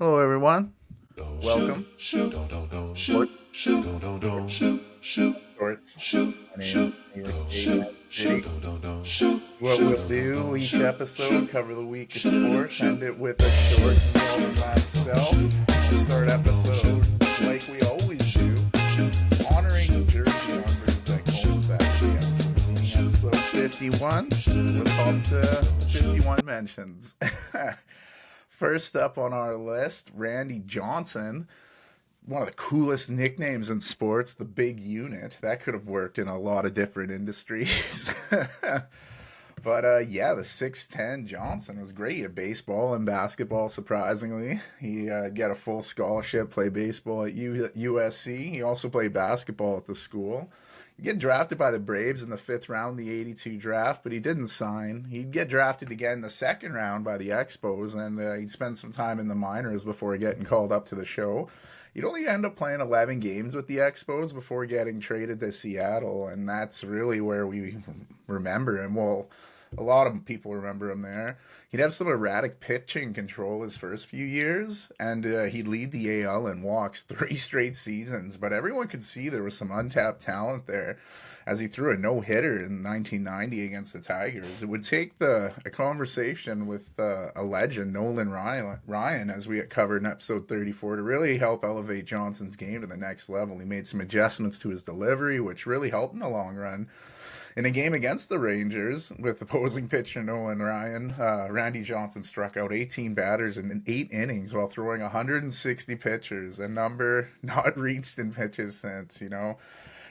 Hello, everyone. Welcome. Sports, Shorts. My name is New York State, City. What we'll do each episode, cover the week of sports, end it with a short meal of myself. Start episode like we always do, honoring the jersey numbers that coincide with the episode 51. Let's hop to 51 mentions. First up on our list, Randy Johnson, one of the coolest nicknames in sports, the big unit. That could have worked in a lot of different industries. But yeah, the 6'10 Johnson was great at baseball and basketball, surprisingly. He got a full scholarship, played baseball at USC. He also played basketball at the school. He'd get drafted by the Braves in the fifth round, the '82 draft, but he didn't sign. He'd get drafted again in the second round by the Expos, and he'd spend some time in the minors before getting called up to the show. He'd only end up playing 11 games with the Expos before getting traded to Seattle, and that's really where we remember him. Well, a lot of people remember him there. He'd have some erratic pitching control his first few years, and he'd lead the AL in walks 3 straight seasons. But everyone could see there was some untapped talent there as he threw a no-hitter in 1990 against the Tigers. It would take a conversation with a legend, Nolan Ryan, as we covered in episode 34, to really help elevate Johnson's game to the next level. He made some adjustments to his delivery, which really helped in the long run. In a game against the Rangers with opposing pitcher Nolan Ryan, Randy Johnson struck out 18 batters in 8 innings while throwing 160 pitches, a number not reached in pitches since.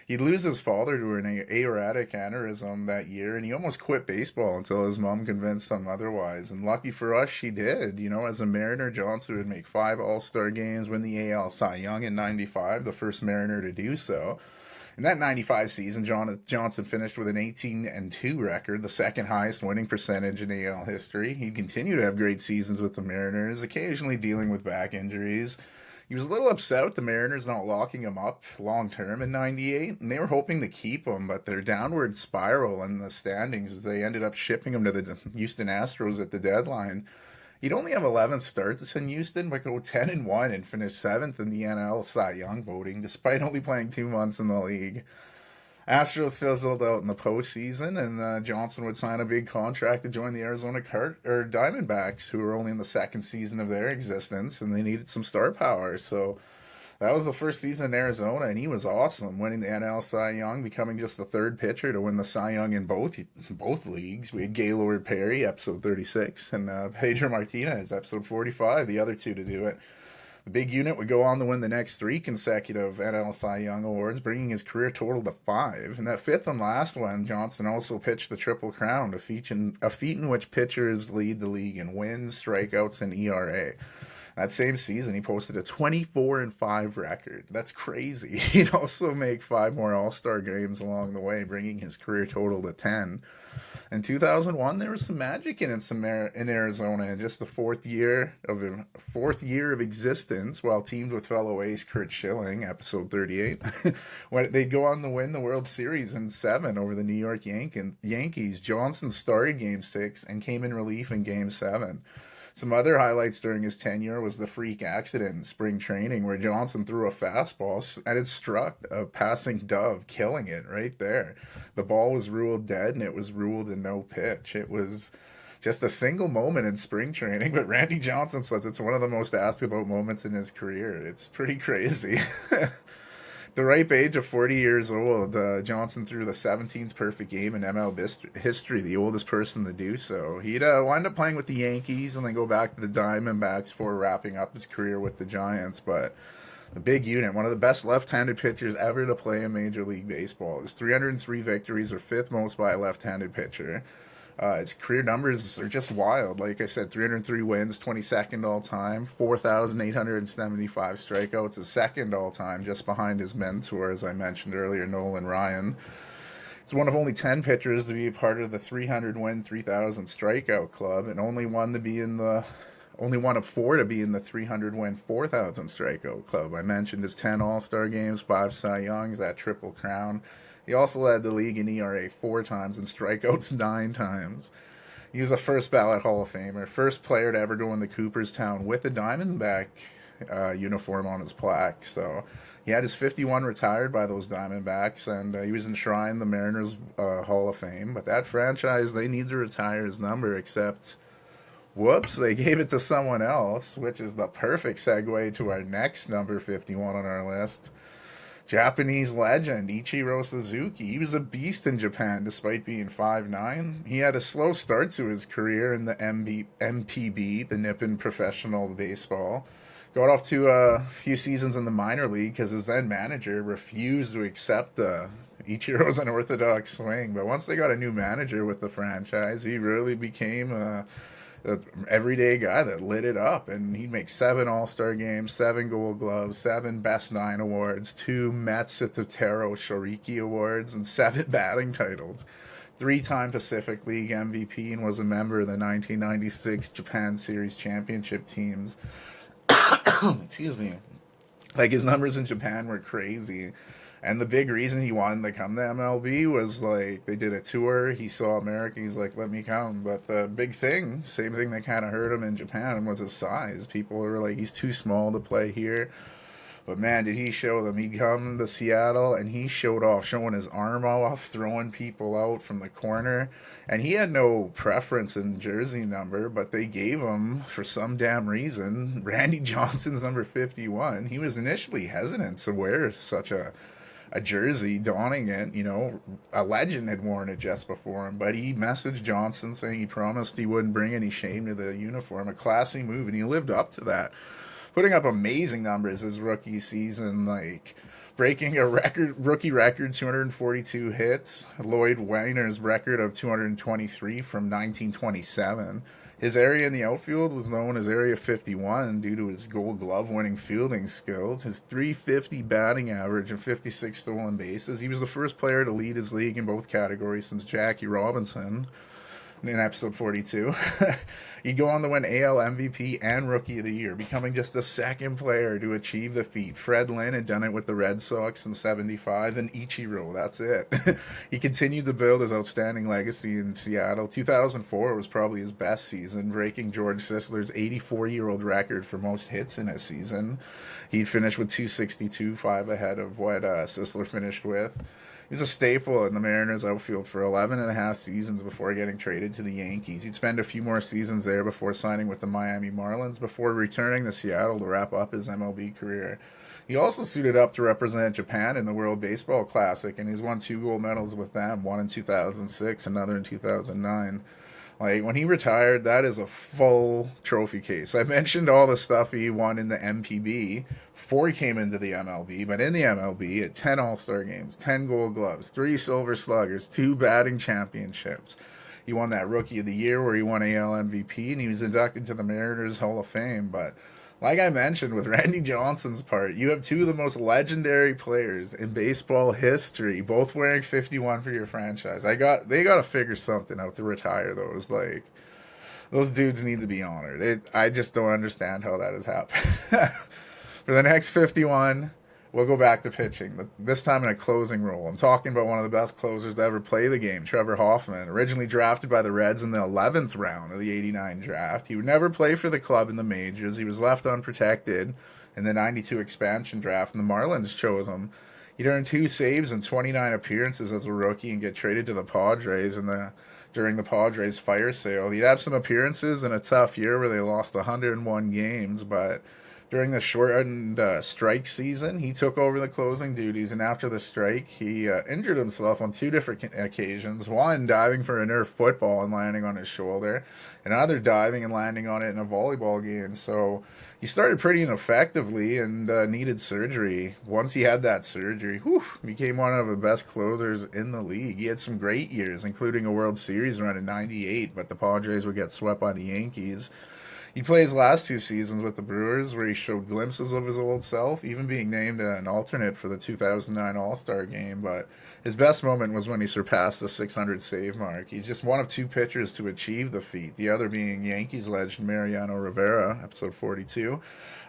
He'd lose his father to an aortic aneurysm that year, and he almost quit baseball until his mom convinced him otherwise. And lucky for us, she did. As a Mariner, Johnson would make 5 All-Star games, win the AL Cy Young in '95, the first Mariner to do so. In that '95 season, Johnson finished with an 18-2 record, the second highest winning percentage in AL history. He'd continue to have great seasons with the Mariners, occasionally dealing with back injuries. He was a little upset with the Mariners not locking him up long term in '98, and they were hoping to keep him, but their downward spiral in the standings, they ended up shipping him to the Houston Astros at the deadline. He'd only have 11 starts in Houston, but go 10-1 and finish seventh in the NL Cy Young voting, despite only playing 2 months in the league. Astros fizzled out in the postseason, and Johnson would sign a big contract to join the Arizona Diamondbacks, who were only in the second season of their existence, and they needed some star power. So that was the first season in Arizona, and he was awesome, winning the NL Cy Young, becoming just the third pitcher to win the Cy Young in both leagues. We had Gaylord Perry, episode 36, and Pedro Martinez, episode 45, the other two to do it. The big unit would go on to win the next 3 consecutive NL Cy Young awards, bringing his career total to 5. And that fifth and last one, Johnson also pitched the Triple Crown, a feat in which pitchers lead the league in wins, strikeouts, and ERA. That same season, he posted a 24-5 record. That's crazy. He'd also make 5 more All-Star games along the way, bringing his career total to 10. In 2001, there was some magic in Arizona in just the fourth year of existence, while teamed with fellow ace Curt Schilling, episode 38. When they'd go on to win the World Series in '7 over the New York Yankees. Johnson started Game 6 and came in relief in Game 7. Some other highlights during his tenure was the freak accident in spring training where Johnson threw a fastball and it struck a passing dove, killing it right there. The ball was ruled dead and it was ruled a no pitch. It was just a single moment in spring training, but Randy Johnson says it's one of the most asked about moments in his career. It's pretty crazy. The ripe age of 40 years old, Johnson threw the 17th perfect game in ML history, the oldest person to do so. He'd wind up playing with the Yankees and then go back to the Diamondbacks before wrapping up his career with the Giants. But the big unit, one of the best left-handed pitchers ever to play in Major League Baseball. His 303 victories were fifth most by a left-handed pitcher. His career numbers are just wild. Like I said, 303 wins, 22nd all time, 4,875 strikeouts, his second all time, just behind his mentor, as I mentioned earlier, Nolan Ryan. He's one of only 10 pitchers to be a part of the 300 win, 3,000 strikeout club, and only one of 4 to be in the 300 win, 4,000 strikeout club. I mentioned his 10 All-Star games, 5 Cy Youngs, that Triple Crown. He also led the league in ERA 4 times and strikeouts 9 times. He was a first ballot Hall of Famer, first player to ever go into Cooperstown with a Diamondback uniform on his plaque. So he had his 51 retired by those Diamondbacks, and he was enshrined in the Mariners Hall of Fame. But that franchise, they need to retire his number, except, whoops, they gave it to someone else, which is the perfect segue to our next number 51 on our list. Japanese legend Ichiro Suzuki. He was a beast in Japan despite being 5'9". He had a slow start to his career in the MPB, the Nippon Professional Baseball. Got off to a few seasons in the minor league because his then manager refused to accept Ichiro's unorthodox swing. But once they got a new manager with the franchise, he really became a everyday guy that lit it up, and he'd make 7 All-Star games, 7 Gold Gloves, 7 Best 9 awards, 2 Matsutaro Shoriki awards, and 7 batting titles. 3-time Pacific League MVP, and was a member of the 1996 Japan Series championship teams. Excuse me. Like, his numbers in Japan were crazy. And the big reason he wanted to come to MLB was, like, they did a tour, he saw America, he's like, let me come. But the big thing, same thing that kind of hurt him in Japan, was his size. People were like, he's too small to play here. But man, did he show them. He'd come to Seattle, and he showed off, showing his arm off, throwing people out from the corner. And he had no preference in jersey number, but they gave him, for some damn reason, Randy Johnson's number 51. He was initially hesitant to wear such a jersey, donning it. You know, a legend had worn it just before him, but he messaged Johnson saying he promised he wouldn't bring any shame to the uniform. A classy move, and he lived up to that, putting up amazing numbers his rookie season, like breaking a rookie record, 242 hits, Lloyd Weiner's record of 223 from 1927. His area in the outfield was known as Area 51 due to his Gold Glove winning fielding skills, his .350 batting average, and 56 stolen bases. He was the first player to lead his league in both categories since Jackie Robinson in episode 42. He'd go on to win AL MVP and Rookie of the Year, becoming just the second player to achieve the feat. Fred Lynn had done it with the Red Sox in '75, and Ichiro, that's it. He continued to build his outstanding legacy in Seattle. 2004 was probably his best season, breaking George Sisler's 84-year-old record for most hits in a season. He'd finished with 262, 5 ahead of what Sisler finished with. He was a staple in the Mariners outfield for 11 and a half seasons before getting traded to the Yankees. He'd spend a few more seasons there before signing with the Miami Marlins, before returning to Seattle to wrap up his MLB career. He also suited up to represent Japan in the World Baseball Classic, and he's won 2 gold medals with them, one in 2006, another in 2009. Like, when he retired, that is a full trophy case. I mentioned all the stuff he won in the MPB before he came into the MLB, but in the MLB, at 10 All-Star games, 10 Gold Gloves, 3 Silver Sluggers, 2 batting championships. He won that Rookie of the Year where he won AL MVP, and he was inducted to the Mariners Hall of Fame. But like I mentioned, with Randy Johnson's part, you have 2 of the most legendary players in baseball history, both wearing 51 for your franchise. They got to figure something out to retire those. Like, those dudes need to be honored. I just don't understand how that has happened. For the next 51, we'll go back to pitching, this time in a closing role. I'm talking about one of the best closers to ever play the game, Trevor Hoffman. Originally drafted by the Reds in the 11th round of the '89 draft. He would never play for the club in the majors. He was left unprotected in the '92 expansion draft, and the Marlins chose him. He'd earned 2 saves and 29 appearances as a rookie and get traded to the Padres during the Padres fire sale. He'd have some appearances in a tough year where they lost 101 games, but during the shortened strike season, he took over the closing duties, and after the strike, he injured himself on 2 different occasions. One, diving for a Nerf football and landing on his shoulder, and another diving and landing on it in a volleyball game. So he started pretty ineffectively and needed surgery. Once he had that surgery, became one of the best closers in the league. He had some great years, including a World Series run in '98, but the Padres would get swept by the Yankees. He played his last two seasons with the Brewers, where he showed glimpses of his old self, even being named an alternate for the 2009 All-Star game. But his best moment was when he surpassed the 600 save mark. He's just one of two pitchers to achieve the feat, the other being Yankees legend Mariano Rivera, episode 42.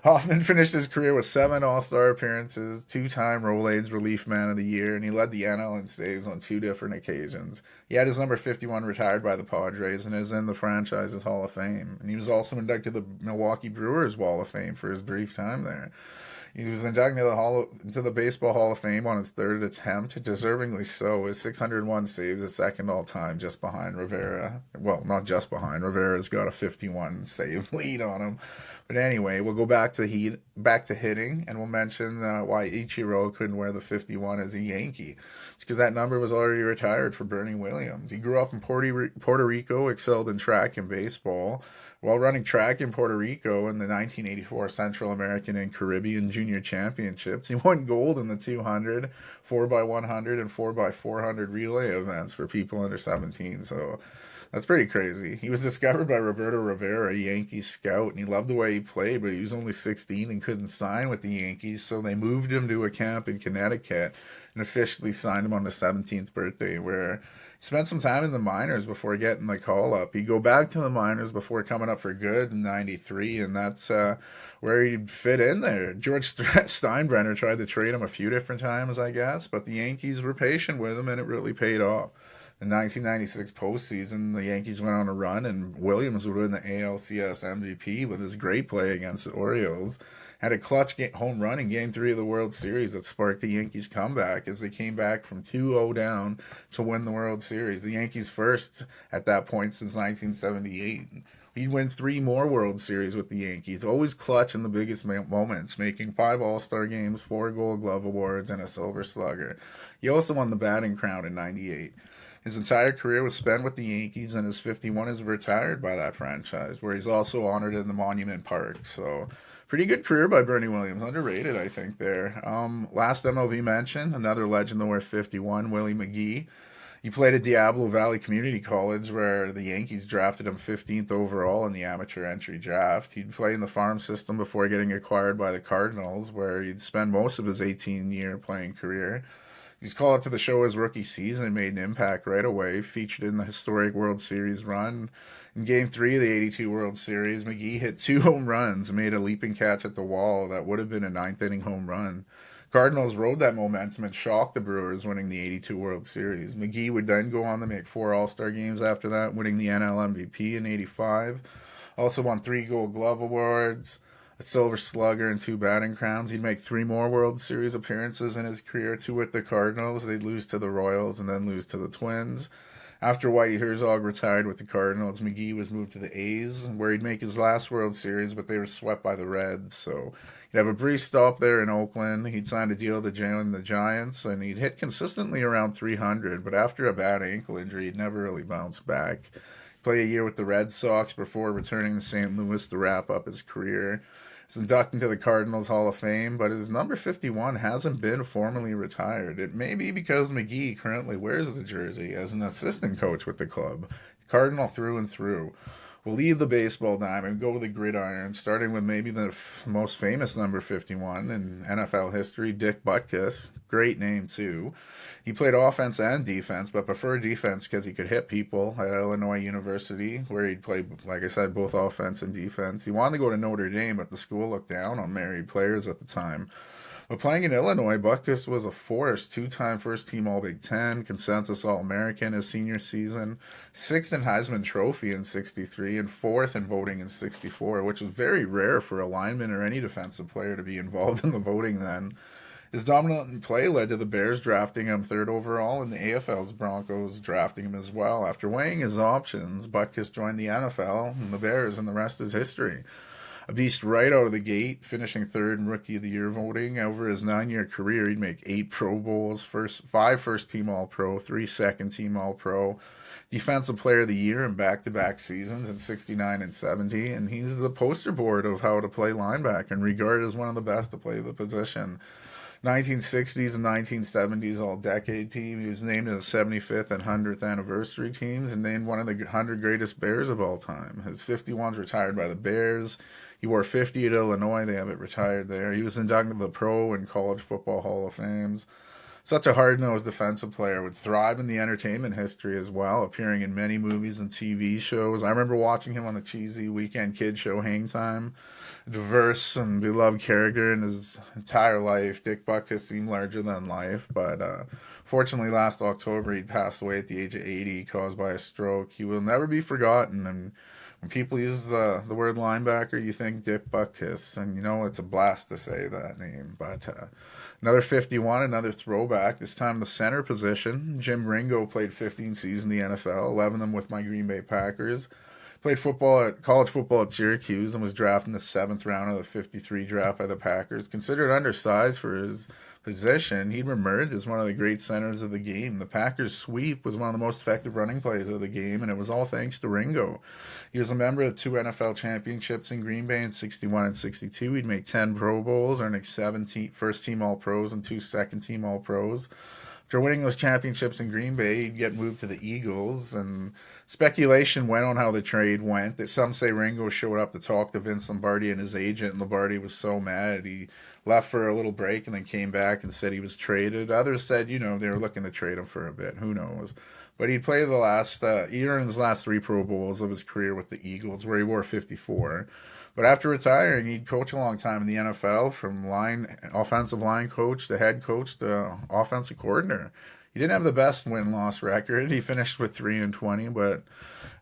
Hoffman finished his career with 7 All-Star appearances, 2-time Rolaids Relief Man of the Year, and he led the NL in saves on 2 different occasions. He had his number 51 retired by the Padres and is in the franchise's Hall of Fame. And he was also inducted to the Milwaukee Brewers Wall of Fame for his brief time there. He was inducted to the Baseball Hall of Fame on his third attempt, deservingly so. His 601 saves is second all time, just behind Rivera. Well, not just behind. Rivera's got a 51 save lead on him. But anyway, we'll go back to hitting, and we'll mention why Ichiro couldn't wear the 51 as a Yankee. It's because that number was already retired for Bernie Williams. He grew up in Puerto Rico, excelled in track and baseball. While running track in Puerto Rico in the 1984 Central American and Caribbean Junior Championships, he won gold in the 200, 4x100, and 4x400 relay events for people under 17. So that's pretty crazy. He was discovered by Roberto Rivera, a Yankees scout, and he loved the way he played, but he was only 16 and couldn't sign with the Yankees, so they moved him to a camp in Connecticut and officially signed him on his 17th birthday, where he spent some time in the minors before getting the call up. He'd go back to the minors before coming up for good in 93, and that's where he'd fit in there. George Steinbrenner tried to trade him a few different times, I guess, but the Yankees were patient with him, and it really paid off. In 1996 postseason, the Yankees went on a run, and Williams would win the ALCS MVP with his great play against the Orioles. Had a clutch home run in Game 3 of the World Series that sparked the Yankees' comeback as they came back from 2-0 down to win the World Series. The Yankees' first at that point since 1978. He'd win 3 more World Series with the Yankees, always clutch in the biggest moments, making 5 All-Star games, 4 Gold Glove Awards, and a Silver Slugger. He also won the batting crown in 98. His entire career was spent with the Yankees, and his 51 is retired by that franchise, where he's also honored in the Monument Park. So, pretty good career by Bernie Williams. Underrated, I think, there. Last MLB mention, another legend to wear 51, Willie McGee. He played at Diablo Valley Community College, where the Yankees drafted him 15th overall in the amateur entry draft. He'd play in the farm system before getting acquired by the Cardinals, where he'd spend most of his 18-year playing career. He's called up to the show his rookie season and made an impact right away, featured in the historic World Series run. In Game 3 of the 82 World Series, McGee hit 2 home runs and made a leaping catch at the wall that would have been a 9th-inning home run. Cardinals rode that momentum and shocked the Brewers, winning the 82 World Series. McGee would then go on to make 4 All-Star games after that, winning the NL MVP in 85. Also won 3 Gold Glove Awards, a Silver Slugger, and 2 batting crowns. He'd make 3 more World Series appearances in his career, 2 with the Cardinals. They'd lose to the Royals and then lose to the Twins. After Whitey Herzog retired with the Cardinals, McGee was moved to the A's, where he'd make his last World Series, but they were swept by the Reds. So he'd have a brief stop there in Oakland. He'd signed a deal to join the Giants, and he'd hit consistently around 300, but after a bad ankle injury, he'd never really bounced back. He'd play a year with the Red Sox before returning to St. Louis to wrap up his career. He's inducted into the Cardinals Hall of Fame, but his number 51 hasn't been formally retired. It may be because McGee currently wears the jersey as an assistant coach with the club. Cardinal through and through. We'll leave the baseball diamond, go to the gridiron, starting with maybe the most famous number 51 in NFL history, Dick Butkus. Great name, too. He played offense and defense, but preferred defense because he could hit people at Illinois University, where he'd play, like I said, both offense and defense. He wanted to go to Notre Dame, but the school looked down on married players at the time. But playing in Illinois, Butkus was a force, 2-time first-team All-Big Ten, consensus All-American his senior season, 6th in Heisman Trophy in 63, and 4th in voting in 64, which was very rare for a lineman or any defensive player to be involved in the voting then. His dominant play led to the Bears drafting him 3rd overall and the AFL's Broncos drafting him as well. After weighing his options, Butkus joined the NFL and the Bears, and the rest is history. A beast right out of the gate, finishing 3rd in Rookie of the Year voting. Over his 9-year career, he'd make 8 Pro Bowls, 5 first-team All-Pro, 3 second-team All-Pro, Defensive Player of the Year in back-to-back seasons in 69 and 70, and he's the poster board of how to play linebacker and regarded as one of the best to play the position. 1960s and 1970s all-decade team. He was named in the 75th and 100th anniversary teams and named one of the 100 greatest Bears of all time. His 51's retired by the Bears. He wore 50 at Illinois. They have it retired there. He was inducted to the Pro and College Football Hall of Fames. Such a hard-nosed defensive player, would thrive in the entertainment history as well, appearing in many movies and TV shows. I remember watching him on the cheesy weekend kid show Hang Time. A diverse and beloved character in his entire life. Dick Butkus seemed larger than life, but fortunately last October he passed away at the age of 80 caused by a stroke. He will never be forgotten, and when people use the word linebacker, you think Dick Butkus, and you know it's a blast to say that name. But another 51, another throwback, this time the center position. Jim Ringo played 15 seasons in the NFL, 11 of them with my Green Bay Packers. Played college football at Syracuse and was drafted in the 7th round of the 53 draft by the Packers. Considered undersized for his position, he'd emerged as one of the great centers of the game. The Packers' sweep was one of the most effective running plays of the game, and it was all thanks to Ringo. He was a member of 2 NFL championships in Green Bay in 61 and 62. He'd make 10 Pro Bowls, earning 7 first-team All-Pros and 2 second-team All-Pros. After winning those championships in Green Bay, he'd get moved to the Eagles, and speculation went on how the trade went. That some say Ringo showed up to talk to Vince Lombardi and his agent, and Lombardi was so mad he left for a little break and then came back and said he was traded. Others said, they were looking to trade him for a bit. Who knows? But he played he earned his last 3 Pro Bowls of his career with the Eagles, where he wore 54. But after retiring, he'd coach a long time in the NFL, from offensive line coach to head coach to offensive coordinator. He didn't have the best win-loss record. He finished with 3-20, but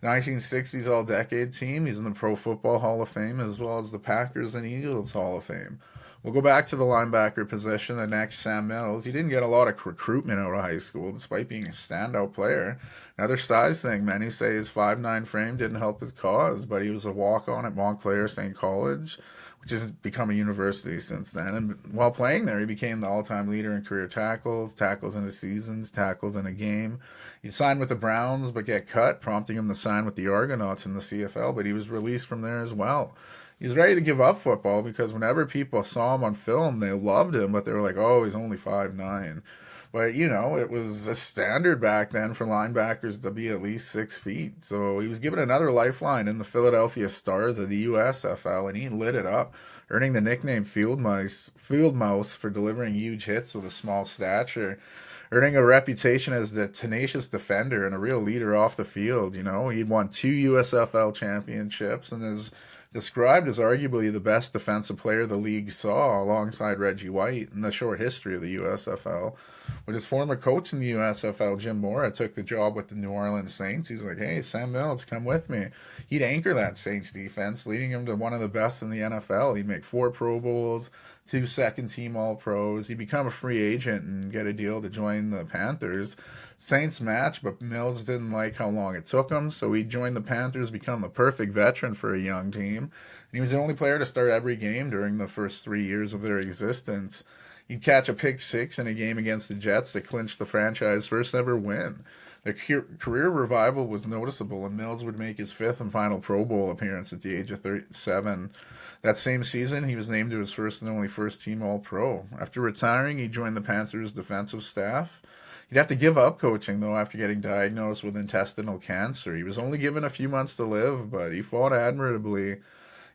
1960s all-decade team. He's in the Pro Football Hall of Fame as well as the Packers and Eagles Hall of Fame. We'll go back to the linebacker position. The next, Sam Mills. He didn't get a lot of recruitment out of high school, despite being a standout player. Another size thing. Many say his 5'9" frame didn't help his cause, but he was a walk-on at Montclair St. College, which has become a university since then. And while playing there, he became the all-time leader in career tackles in a season, tackles in a game. He signed with the Browns, but get cut, prompting him to sign with the Argonauts in the CFL, but he was released from there as well. He's ready to give up football because whenever people saw him on film, they loved him, but they were like, oh, he's only 5'9". But, it was a standard back then for linebackers to be at least 6 feet. So he was given another lifeline in the Philadelphia Stars of the USFL, and he lit it up, earning the nickname Field Mouse for delivering huge hits with a small stature, earning a reputation as the tenacious defender and a real leader off the field. He'd won 2 USFL championships and is described as arguably the best defensive player the league saw alongside Reggie White in the short history of the USFL. With his former coach in the USFL, Jim Mora, took the job with the New Orleans Saints. He's like, hey, Sam Mills, come with me. He'd anchor that Saints defense, leading him to one of the best in the NFL. He'd make 4 Pro Bowls, 2 second-team All-Pros. He'd become a free agent and get a deal to join the Panthers. Saints match, but Mills didn't like how long it took him, so he joined the Panthers, become the perfect veteran for a young team. And he was the only player to start every game during the first 3 years of their existence. He'd catch a pick 6 in a game against the Jets that clinched the franchise's first ever win. Their career revival was noticeable, and Mills would make his 5th and final Pro Bowl appearance at the age of 37. That same season, he was named to his first and only first-team All-Pro. After retiring, he joined the Panthers' defensive staff. He'd have to give up coaching, though, after getting diagnosed with intestinal cancer. He was only given a few months to live, but he fought admirably.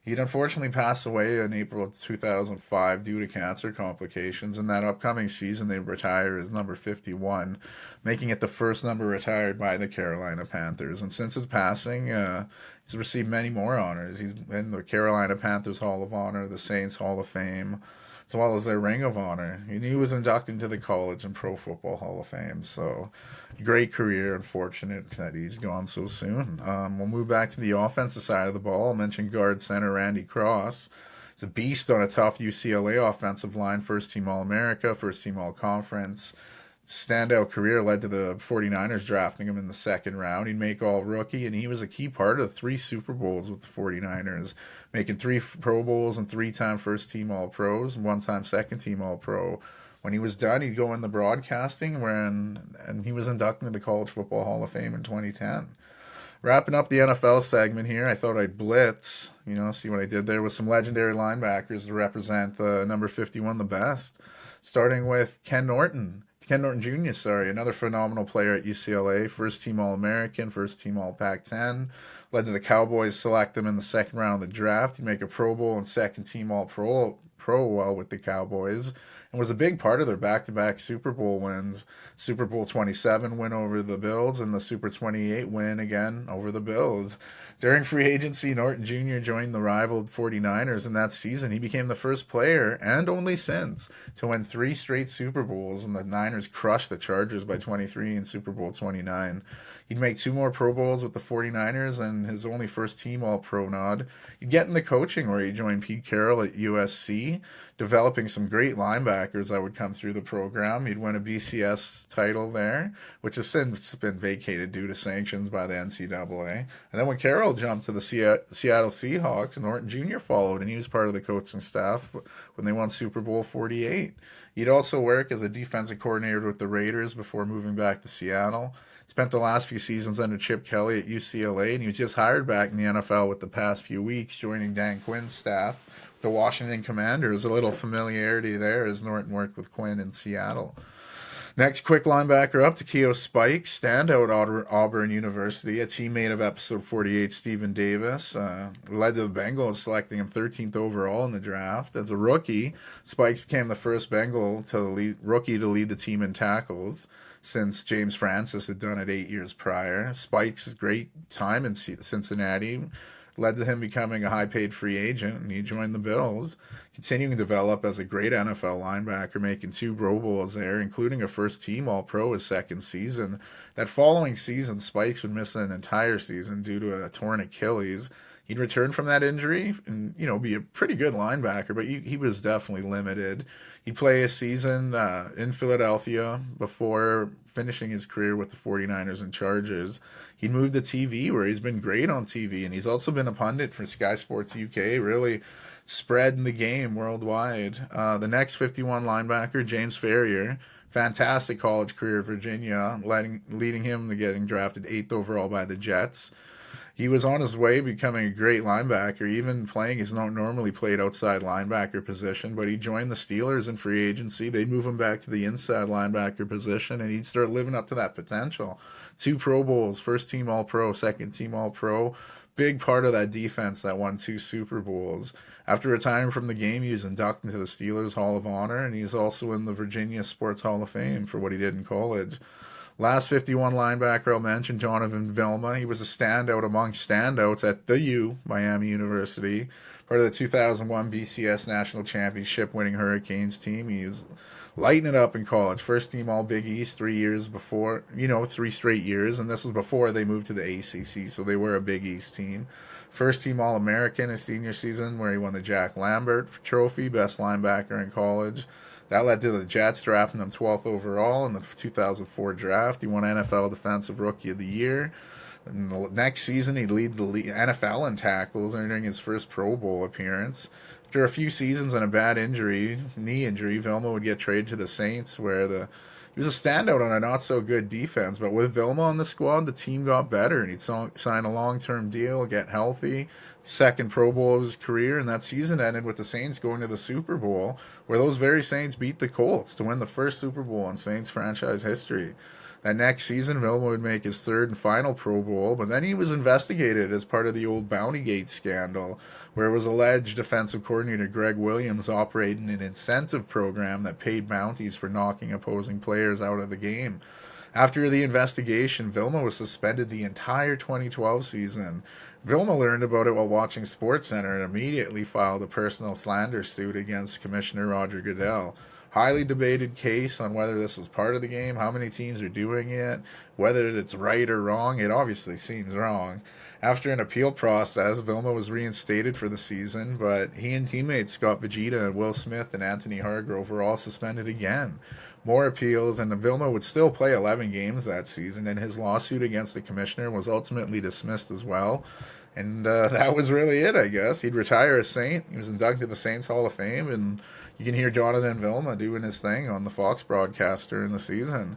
He'd unfortunately pass away in April of 2005 due to cancer complications. In that upcoming season, they retire as number 51, making it the first number retired by the Carolina Panthers. And since his passing, he's received many more honors. He's in the Carolina Panthers Hall of Honor, the Saints Hall of Fame, as well as their Ring of Honor. And he was inducted into the College and Pro Football Hall of Fame. So, great career. Unfortunate that he's gone so soon. We'll move back to the offensive side of the ball. I'll mention guard center Randy Cross. He's a beast on a tough UCLA offensive line. First team All-America, first team All-Conference. Standout career led to the 49ers drafting him in the 2nd round. He'd make All-Rookie, and he was a key part of 3 Super Bowls with the 49ers, making 3 Pro Bowls and 3-time first-team All-Pros and 1-time second-team All-Pro. When he was done, he'd go in the broadcasting, and he was inducted into the College Football Hall of Fame in 2010. Wrapping up the NFL segment here, I thought I'd blitz, see what I did there with some legendary linebackers to represent the number 51 the best. Starting with Ken Norton Jr., sorry, another phenomenal player at UCLA, first team All-American, first team All-Pac-10, led to the Cowboys select him in the second round of the draft. He'd make a Pro Bowl and second team All-Pro while with the Cowboys, and was a big part of their back-to-back Super Bowl wins. Super Bowl 27 win over the Bills and the Super 28 win again over the Bills. During free agency, Norton Jr. joined the rival 49ers in that season. He became the first player, and only since, to win 3 straight Super Bowls, and the Niners crushed the Chargers by 23 in Super Bowl 29. He'd make 2 more Pro Bowls with the 49ers and his only first team All-Pro nod. He'd get in the coaching where he joined Pete Carroll at USC, developing some great linebackers that would come through the program. He'd win a BCS title there, which has since been vacated due to sanctions by the NCAA. And then when Carroll jumped to the Seattle Seahawks, Norton Jr. followed, and he was part of the coaching staff when they won Super Bowl 48. He'd also work as a defensive coordinator with the Raiders before moving back to Seattle. Spent the last few seasons under Chip Kelly at UCLA, and he was just hired back in the NFL with the past few weeks, joining Dan Quinn's staff with the Washington Commanders. A little familiarity there as Norton worked with Quinn in Seattle. Next, quick linebacker up, Takeo Spikes, standout Auburn University, a teammate of episode 48, Stephen Davis, led to the Bengals selecting him 13th overall in the draft. As a rookie, Spikes became the first Bengal rookie to lead the team in tackles, since James Francis had done it 8 years prior. Spikes' great time in Cincinnati led to him becoming a high-paid free agent, and he joined the Bills, continuing to develop as a great NFL linebacker, making 2 Pro Bowls there, including a first-team All-Pro his second season. That following season, Spikes would miss an entire season due to a torn Achilles. He'd return from that injury and, be a pretty good linebacker, but he was definitely limited. He'd play a season in Philadelphia before finishing his career with the 49ers and Chargers. He'd moved to TV, where he's been great on TV, and he's also been a pundit for Sky Sports UK, really spreading the game worldwide. The next 51 linebacker, James Ferrier, fantastic college career at Virginia, leading him to getting drafted 8th overall by the Jets. He was on his way becoming a great linebacker, even playing his not normally played outside linebacker position, but he joined the Steelers in free agency. They'd move him back to the inside linebacker position, and he'd start living up to that potential. 2 Pro Bowls, first team All-Pro, second team All-Pro. Big part of that defense that won 2 Super Bowls. After retiring from the game, he was inducted into the Steelers Hall of Honor, and he's also in the Virginia Sports Hall of Fame for what he did in college. Last 51 linebacker I'll mention, Jonathan Vilma. He was a standout among standouts at the Miami University, part of the 2001 BCS National Championship winning Hurricanes team. He was lighting it up in college. First team All Big East 3 years before, 3 straight years, and this was before they moved to the ACC, so they were a Big East team. First team All-American his senior season, where he won the Jack Lambert Trophy, best linebacker in college. That led to the Jets drafting him 12th overall in the 2004 draft. He won NFL Defensive Rookie of the Year. In the next season, he'd lead the NFL in tackles, earning his first Pro Bowl appearance. After a few seasons and a bad knee injury, Vilma would get traded to the Saints, where he was a standout on a not-so-good defense. But with Vilma on the squad, the team got better, and he'd sign a long-term deal, get healthy. Second Pro Bowl of his career, and that season ended with the Saints going to the Super Bowl, where those very Saints beat the Colts to win the first Super Bowl in Saints franchise history. That next season, Vilma would make his 3rd and final Pro Bowl, but then he was investigated as part of the old Bountygate scandal, where it was alleged defensive coordinator Greg Williams operated an incentive program that paid bounties for knocking opposing players out of the game. After the investigation, Vilma was suspended the entire 2012 season. Vilma learned about it while watching SportsCenter and immediately filed a personal slander suit against Commissioner Roger Goodell. Highly debated case on whether this was part of the game, how many teams are doing it, whether it's right or wrong. It obviously seems wrong. After an appeal process, Vilma was reinstated for the season, but he and teammates Scott Vegeta, Will Smith, and Anthony Hargrove were all suspended again. More appeals, and Vilma would still play 11 games that season, and his lawsuit against the commissioner was ultimately dismissed as well. And that was really it, I guess. He'd retire a Saint. He was inducted to the Saints Hall of Fame, and you can hear Jonathan Vilma doing his thing on the Fox broadcast during the season.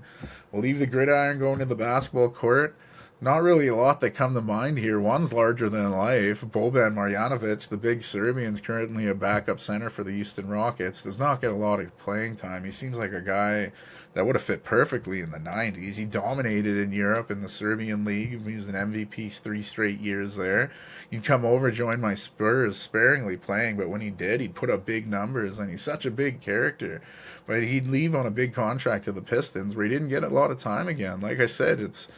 We'll leave the gridiron going to the basketball court. Not really a lot that come to mind here. One's larger than life. Boban Marjanovic, the big Serbian's currently a backup center for the Houston Rockets, does not get a lot of playing time. He seems like a guy that would have fit perfectly in the 90s. He dominated in Europe in the Serbian league. He was an MVP 3 straight years there. He'd come over, join my Spurs, sparingly playing, but when he did, he'd put up big numbers, and he's such a big character. But he'd leave on a big contract to the Pistons, where he didn't get a lot of time again. Like I said, it's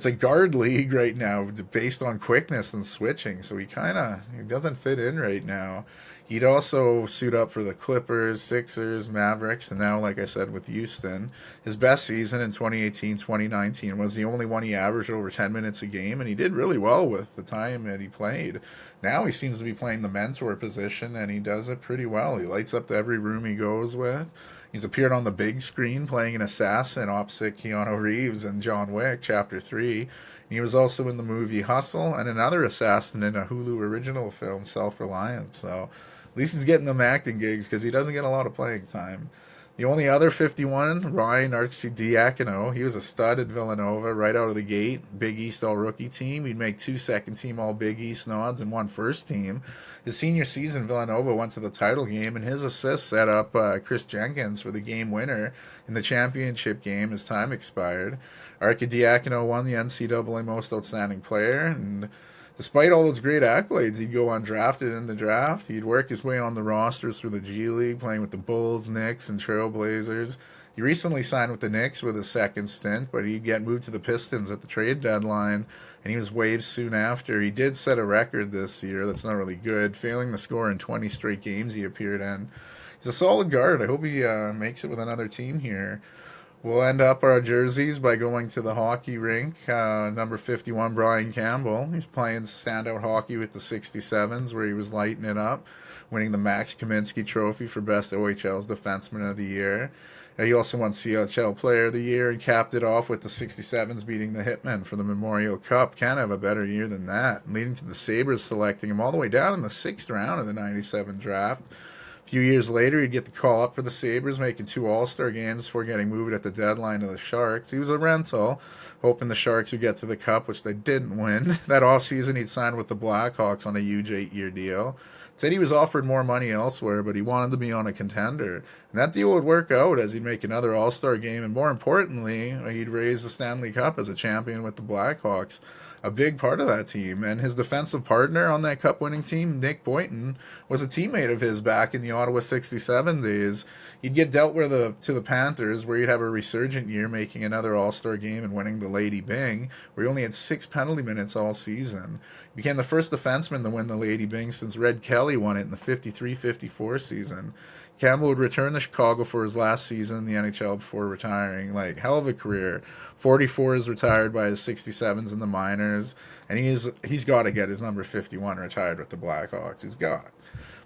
a guard league right now based on quickness and switching, so he doesn't fit in right now. He'd also suit up for the Clippers, Sixers, Mavericks, and now, like I said, with Houston. His best season in 2018-2019 was the only one he averaged over 10 minutes a game, and he did really well with the time that he played. Now he seems to be playing the mentor position, and he does it pretty well. He lights up every room he goes with. He's appeared on the big screen playing an assassin opposite Keanu Reeves in John Wick, Chapter 3. He was also in the movie Hustle and another assassin in a Hulu original film, Self-Reliance. So at least he's getting them acting gigs because he doesn't get a lot of playing time. The only other 51, Ryan Arcidiacono, he was a stud at Villanova right out of the gate. Big East All-Rookie team. He'd make 2 second-team All-Big East nods and 1 first-team. His senior season, Villanova went to the title game, and his assist set up Chris Jenkins for the game winner in the championship game as time expired. Arcidiacono won the NCAA Most Outstanding Player, and despite all those great accolades, he'd go undrafted in the draft. He'd work his way on the rosters for the G League, playing with the Bulls, Knicks, and Trailblazers. He recently signed with the Knicks with a second stint, but he'd get moved to the Pistons at the trade deadline, and he was waived soon after. He did set a record this year that's not really good, failing to score in 20 straight games he appeared in. He's a solid guard. I hope he makes it with another team here. We'll end up our jerseys by going to the hockey rink. Number 51, Brian Campbell. He's playing standout hockey with the 67s, where he was lighting it up, winning the Max Kaminsky Trophy for Best OHL's Defenseman of the Year. He also won CHL Player of the Year and capped it off with the 67s beating the Hitmen for the Memorial Cup. Can't have a better year than that, leading to the Sabres selecting him all the way down in the 6th round of the 97 draft. A few years later, he'd get the call up for the Sabres, making 2 All-Star games before getting moved at the deadline to the Sharks. He was a rental, hoping the Sharks would get to the Cup, which they didn't win. That offseason, he'd signed with the Blackhawks on a huge 8-year deal. Said he was offered more money elsewhere, but he wanted to be on a contender. And that deal would work out as he'd make another All-Star game, and more importantly, he'd raise the Stanley Cup as a champion with the Blackhawks. A big part of that team. And his defensive partner on that cup-winning team, Nick Boynton, was a teammate of his back in the Ottawa 67 days. He'd get dealt with to the Panthers, where he'd have a resurgent year, making another All-Star game and winning the Lady Byng, where he only had 6 penalty minutes all season. He became the first defenseman to win the Lady Byng since Red Kelly won it in the 53-54 season. Campbell would return to Chicago for his last season in the NHL before retiring. Hell of a career. 44 is retired by his 67s in the minors, and he's got to get his number 51 retired with the Blackhawks. He's got it.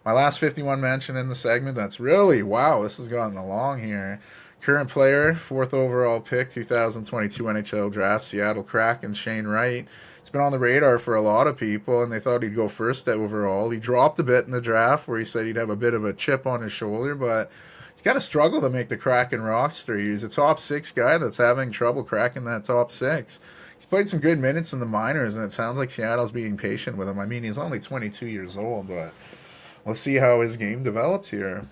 My last 51 mention in the segment, this has gotten along here. Current player, 4th overall pick, 2022 NHL draft, Seattle Kraken, Shane Wright. He's been on the radar for a lot of people, and they thought he'd go first overall. He dropped a bit in the draft, where he said he'd have a bit of a chip on his shoulder, but he's kind of struggled to make the Kraken roster. He's a top 6 guy that's having trouble cracking that top 6. He's played some good minutes in the minors, and it sounds like Seattle's being patient with him. I mean, he's only 22 years old, but we'll see how his game develops here.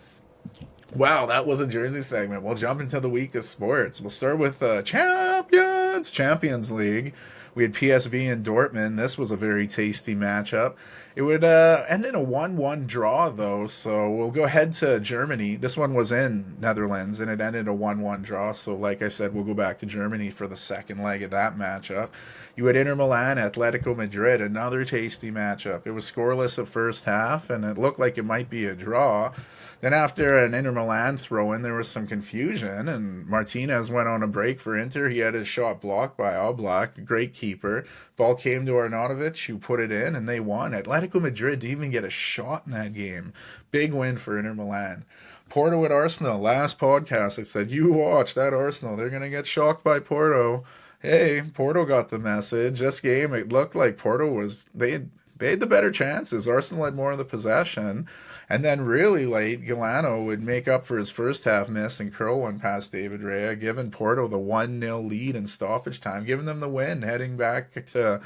Wow, that was a jersey segment. We'll jump into the week of sports. We'll start with Champions League. We had PSV and Dortmund. This was a very tasty matchup. It would end in a 1-1 draw, though, so we'll go ahead to Germany. This one was in Netherlands, and it ended a 1-1 draw, so like I said, we'll go back to Germany for the second leg of that matchup. You had Inter Milan, Atletico Madrid, another tasty matchup. It was scoreless at first half, and it looked like it might be a draw. Then after an Inter Milan throw-in, there was some confusion, and Martinez went on a break for Inter. He had his shot blocked by Oblak, great keeper. Ball came to Arnautovic, who put it in, and they won. Atletico Madrid didn't even get a shot in that game. Big win for Inter Milan. Porto at Arsenal. Last podcast, I said, you watch that Arsenal. They're going to get shocked by Porto. Hey, Porto got the message. This game, it looked like Porto they had the better chances. Arsenal had more of the possession. And then really late, Galano would make up for his first half miss and curl one past David Rea, giving Porto the 1-0 lead in stoppage time, giving them the win, heading back to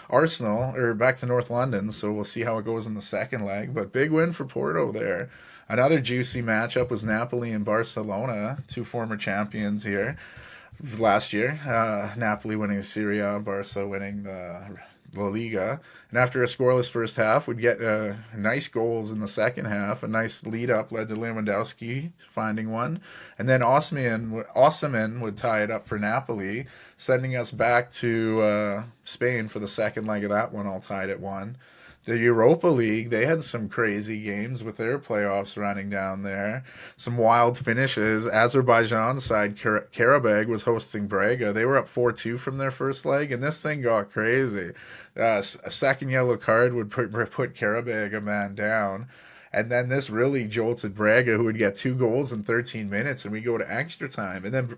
Arsenal, or back to North London. So we'll see how it goes in the second leg. But big win for Porto there. Another juicy matchup was Napoli and Barcelona, two former champions here last year. Napoli winning Serie A, Barca winning the La Liga. And after a scoreless first half, we'd get nice goals in the second half. A nice lead up led to Lewandowski finding one. And then Osimhen would tie it up for Napoli, sending us back to Spain for the second leg of that one, all tied at 1. The Europa League, they had some crazy games with their playoffs running down there. Some wild finishes. Azerbaijan side Karabag was hosting Braga. They were up 4-2 from their first leg, and this thing got crazy. A second yellow card would put Karabag a man down. And then this really jolted Braga, who would get 2 goals in 13 minutes, and we go to extra time. And then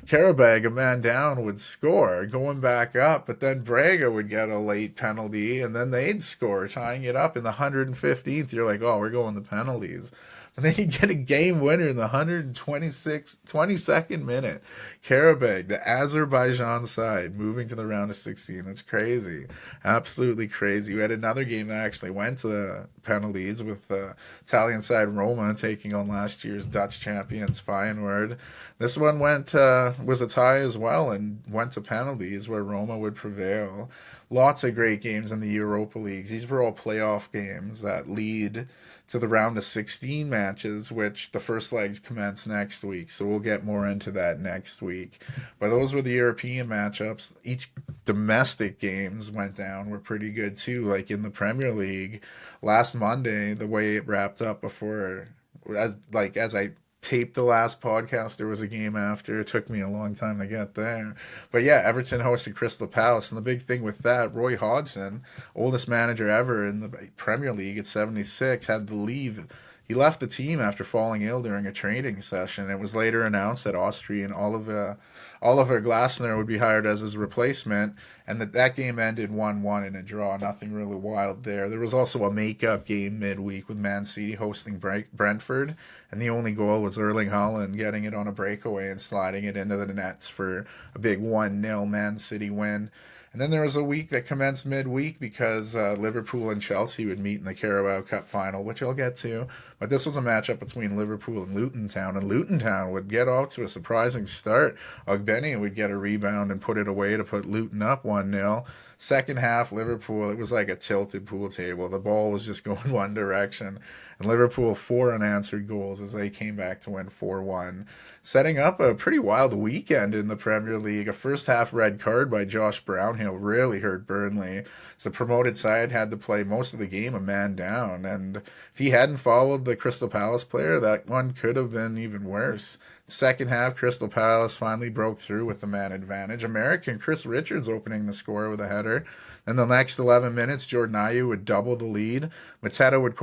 Karabag, a man down, would score, going back up. But then Braga would get a late penalty, and then they'd score, tying it up in the 115th. You're like, oh, we're going to penalties. And then you get a game winner in the 22nd minute. Karabag, the Azerbaijan side, moving to the round of 16. That's crazy. Absolutely crazy. We had another game that actually went to penalties with the Italian side Roma taking on last year's Dutch champions Feyenoord. This one was a tie as well and went to penalties where Roma would prevail. Lots of great games in the Europa Leagues. These were all playoff games that lead to the round of 16 matches, which the first legs commence next week. So we'll get more into that next week. But those were the European matchups. Each domestic games went down were pretty good too. Like in the Premier League last Monday, the way it wrapped up before, as I taped the last podcast, there was a game after. It took me a long time to get there. But yeah, Everton hosted Crystal Palace. And the big thing with that, Roy Hodgson, oldest manager ever in the Premier League at 76, had to leave. He left the team after falling ill during a training session. It was later announced that Austrian Oliver Glasner would be hired as his replacement, and that game ended 1-1 in a draw. Nothing really wild there. There was also a makeup game midweek with Man City hosting Brentford, and the only goal was Erling Haaland getting it on a breakaway and sliding it into the nets for a big 1-0 Man City win. And then there was a week that commenced midweek because Liverpool and Chelsea would meet in the Carabao Cup final, which I'll get to. But this was a matchup between Liverpool and Luton Town, and Luton Town would get off to a surprising start. Ogbeni would get a rebound and put it away to put Luton up 1-0. Second half, Liverpool, it was like a tilted pool table. The ball was just going one direction. And Liverpool, 4 unanswered goals as they came back to win 4-1. Setting up a pretty wild weekend in the Premier League. A first half red card by Josh Brownhill really hurt Burnley. So the promoted side had to play most of the game a man down. And if he hadn't followed the Crystal Palace player, that one could have been even worse. Second half, Crystal Palace finally broke through with the man advantage. American Chris Richards opening the score with a header. In the next 11 minutes, Jordan Ayew would double the lead. Mateta would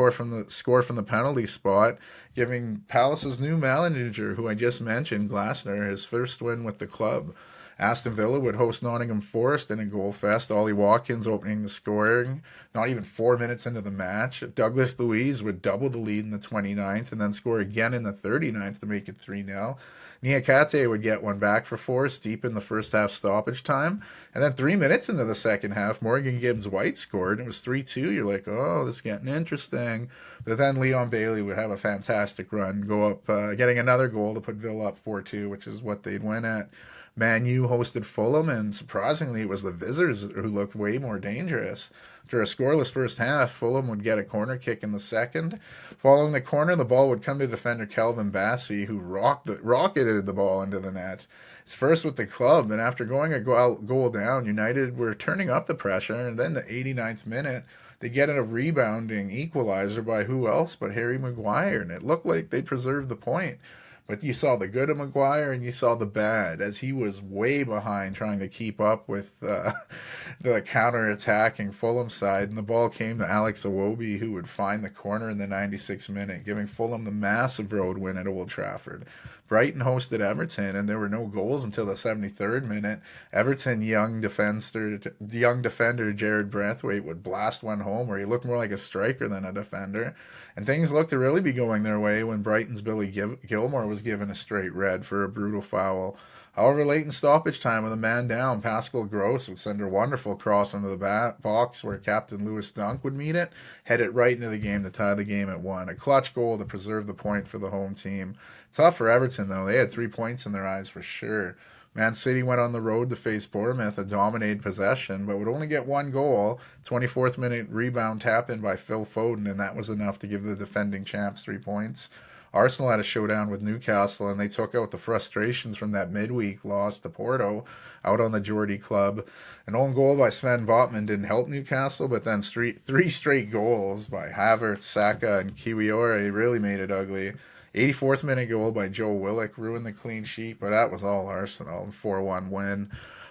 score from the penalty spot, giving Palace's new manager, who I just mentioned, Glasner, his first win with the club. Aston Villa would host Nottingham Forest in a goal fest. Ollie Watkins opening the scoring, not even 4 minutes into the match. Douglas Luiz would double the lead in the 29th and then score again in the 39th to make it 3-0. Niakate would get one back for Forest deep in the first half stoppage time. And then 3 minutes into the second half, Morgan Gibbs-White scored. It was 3-2. You're like, oh, this is getting interesting. But then Leon Bailey would have a fantastic run, go up, getting another goal to put Villa up 4-2, which is what they'd win at. Man U hosted Fulham, and surprisingly, it was the visitors who looked way more dangerous. After a scoreless first half, Fulham would get a corner kick in the second. Following the corner, the ball would come to defender Kelvin Bassey, who rocketed the ball into the net. His first with the club, and after going a goal down, United were turning up the pressure, and then the 89th minute, they get a rebounding equalizer by who else but Harry Maguire, and it looked like they preserved the point. But you saw the good of Maguire and you saw the bad, as he was way behind trying to keep up with the counter-attacking Fulham side. And the ball came to Alex Iwobi, who would find the corner in the 96th minute, giving Fulham the massive road win at Old Trafford. Brighton hosted Everton, and there were no goals until the 73rd minute. Everton young defender Jared Braithwaite would blast one home where he looked more like a striker than a defender. And things looked to really be going their way when Brighton's Billy Gilmore was given a straight red for a brutal foul. However, late in stoppage time with a man down, Pascal Gross would send a wonderful cross into the box where Captain Lewis Dunk would meet it, head it right into the game to tie the game at 1. A clutch goal to preserve the point for the home team. Tough for Everton, though. They had 3 points in their eyes for sure. Man City went on the road to face Bournemouth, a dominated possession, but would only get 1 goal. 24th minute rebound tap in by Phil Foden, and that was enough to give the defending champs 3 points. Arsenal had a showdown with Newcastle, and they took out the frustrations from that midweek loss to Porto out on the Geordie club. An own goal by Sven Botman didn't help Newcastle, but then 3 straight goals by Havertz, Saka, and Kiwiore really made it ugly. 84th minute goal by Joe Willock ruined the clean sheet, but that was all Arsenal. 4-1 win.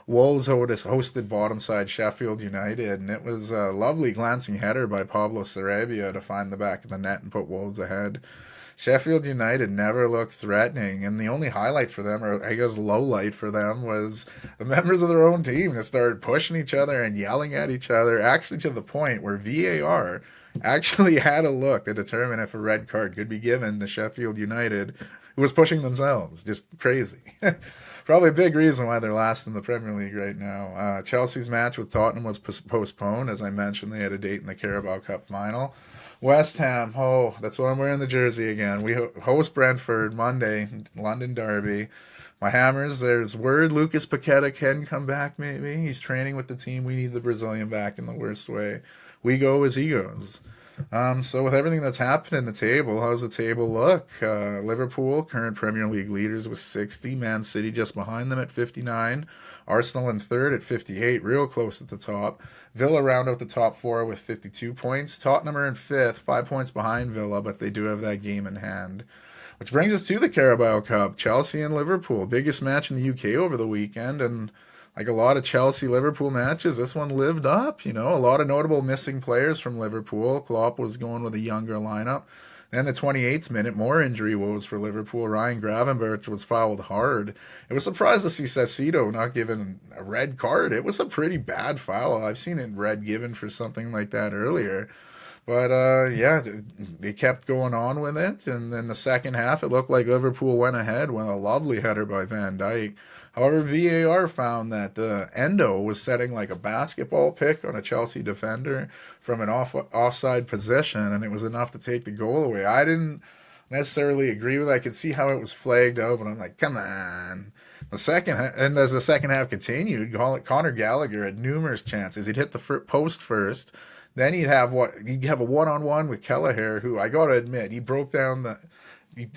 Wolves hosted bottom side Sheffield United, and it was a lovely glancing header by Pablo Sarabia to find the back of the net and put Wolves ahead. Sheffield United never looked threatening, and the only highlight for them, or I guess low light for them, was the members of their own team that started pushing each other and yelling at each other, actually to the point where VAR actually had a look to determine if a red card could be given to Sheffield United, who was pushing themselves. Just crazy. Probably a big reason why they're last in the Premier League right now. Chelsea's match with Tottenham was postponed. As I mentioned, they had a date in the Carabao Cup final. West Ham, that's why I'm wearing the jersey again. We host Brentford Monday, London Derby. My Hammers, there's word Lucas Paqueta can come back maybe. He's training with the team. We need the Brazilian back in the worst way. We go as he goes. So with everything that's happened in the table, how's the table look? Liverpool, current Premier League leaders with 60. Man City just behind them at 59. Arsenal in third at 58, real close at the top. Villa round out the top 4 with 52 points. Tottenham are in 5th, 5 points behind Villa, but they do have that game in hand. Which brings us to the Carabao Cup. Chelsea and Liverpool, biggest match in the UK over the weekend, and like a lot of Chelsea-Liverpool matches, this one lived up. A lot of notable missing players from Liverpool. Klopp was going with a younger lineup. Then the 28th minute, more injury woes for Liverpool. Ryan Gravenberch was fouled hard. It was surprised to see Sesito not given a red card. It was a pretty bad foul. I've seen it red given for something like that earlier. But they kept going on with it. And then the second half, it looked like Liverpool went ahead with a lovely header by Van Dijk. However, VAR found that the Endo was setting like a basketball pick on a Chelsea defender from an offside position, and it was enough to take the goal away. I didn't necessarily agree with it. I could see how it was flagged out, but I'm like, come on. As the second half continued, Conor Gallagher had numerous chances. He'd hit the post first, then he'd have a one-on-one with Kelleher, who I got to admit, he broke down the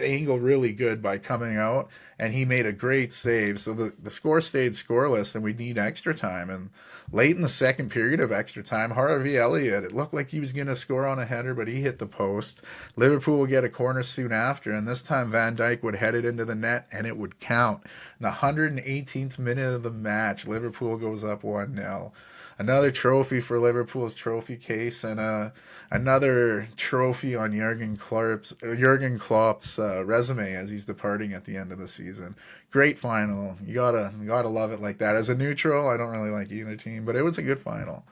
angle really good by coming out, and he made a great save. So the score stayed scoreless, and we'd need extra time. And late in the second period of extra time, Harvey Elliott, it looked like he was going to score on a header, but he hit the post. Liverpool would get a corner soon after, and this time Van Dijk would head it into the net, and it would count. In the 118th minute of the match, Liverpool goes up 1-0. Another trophy for Liverpool's trophy case, and another trophy on Jurgen Klopp's resume as he's departing at the end of the season. Great final. You gotta love it like that. As a neutral, I don't really like either team, but it was a good final.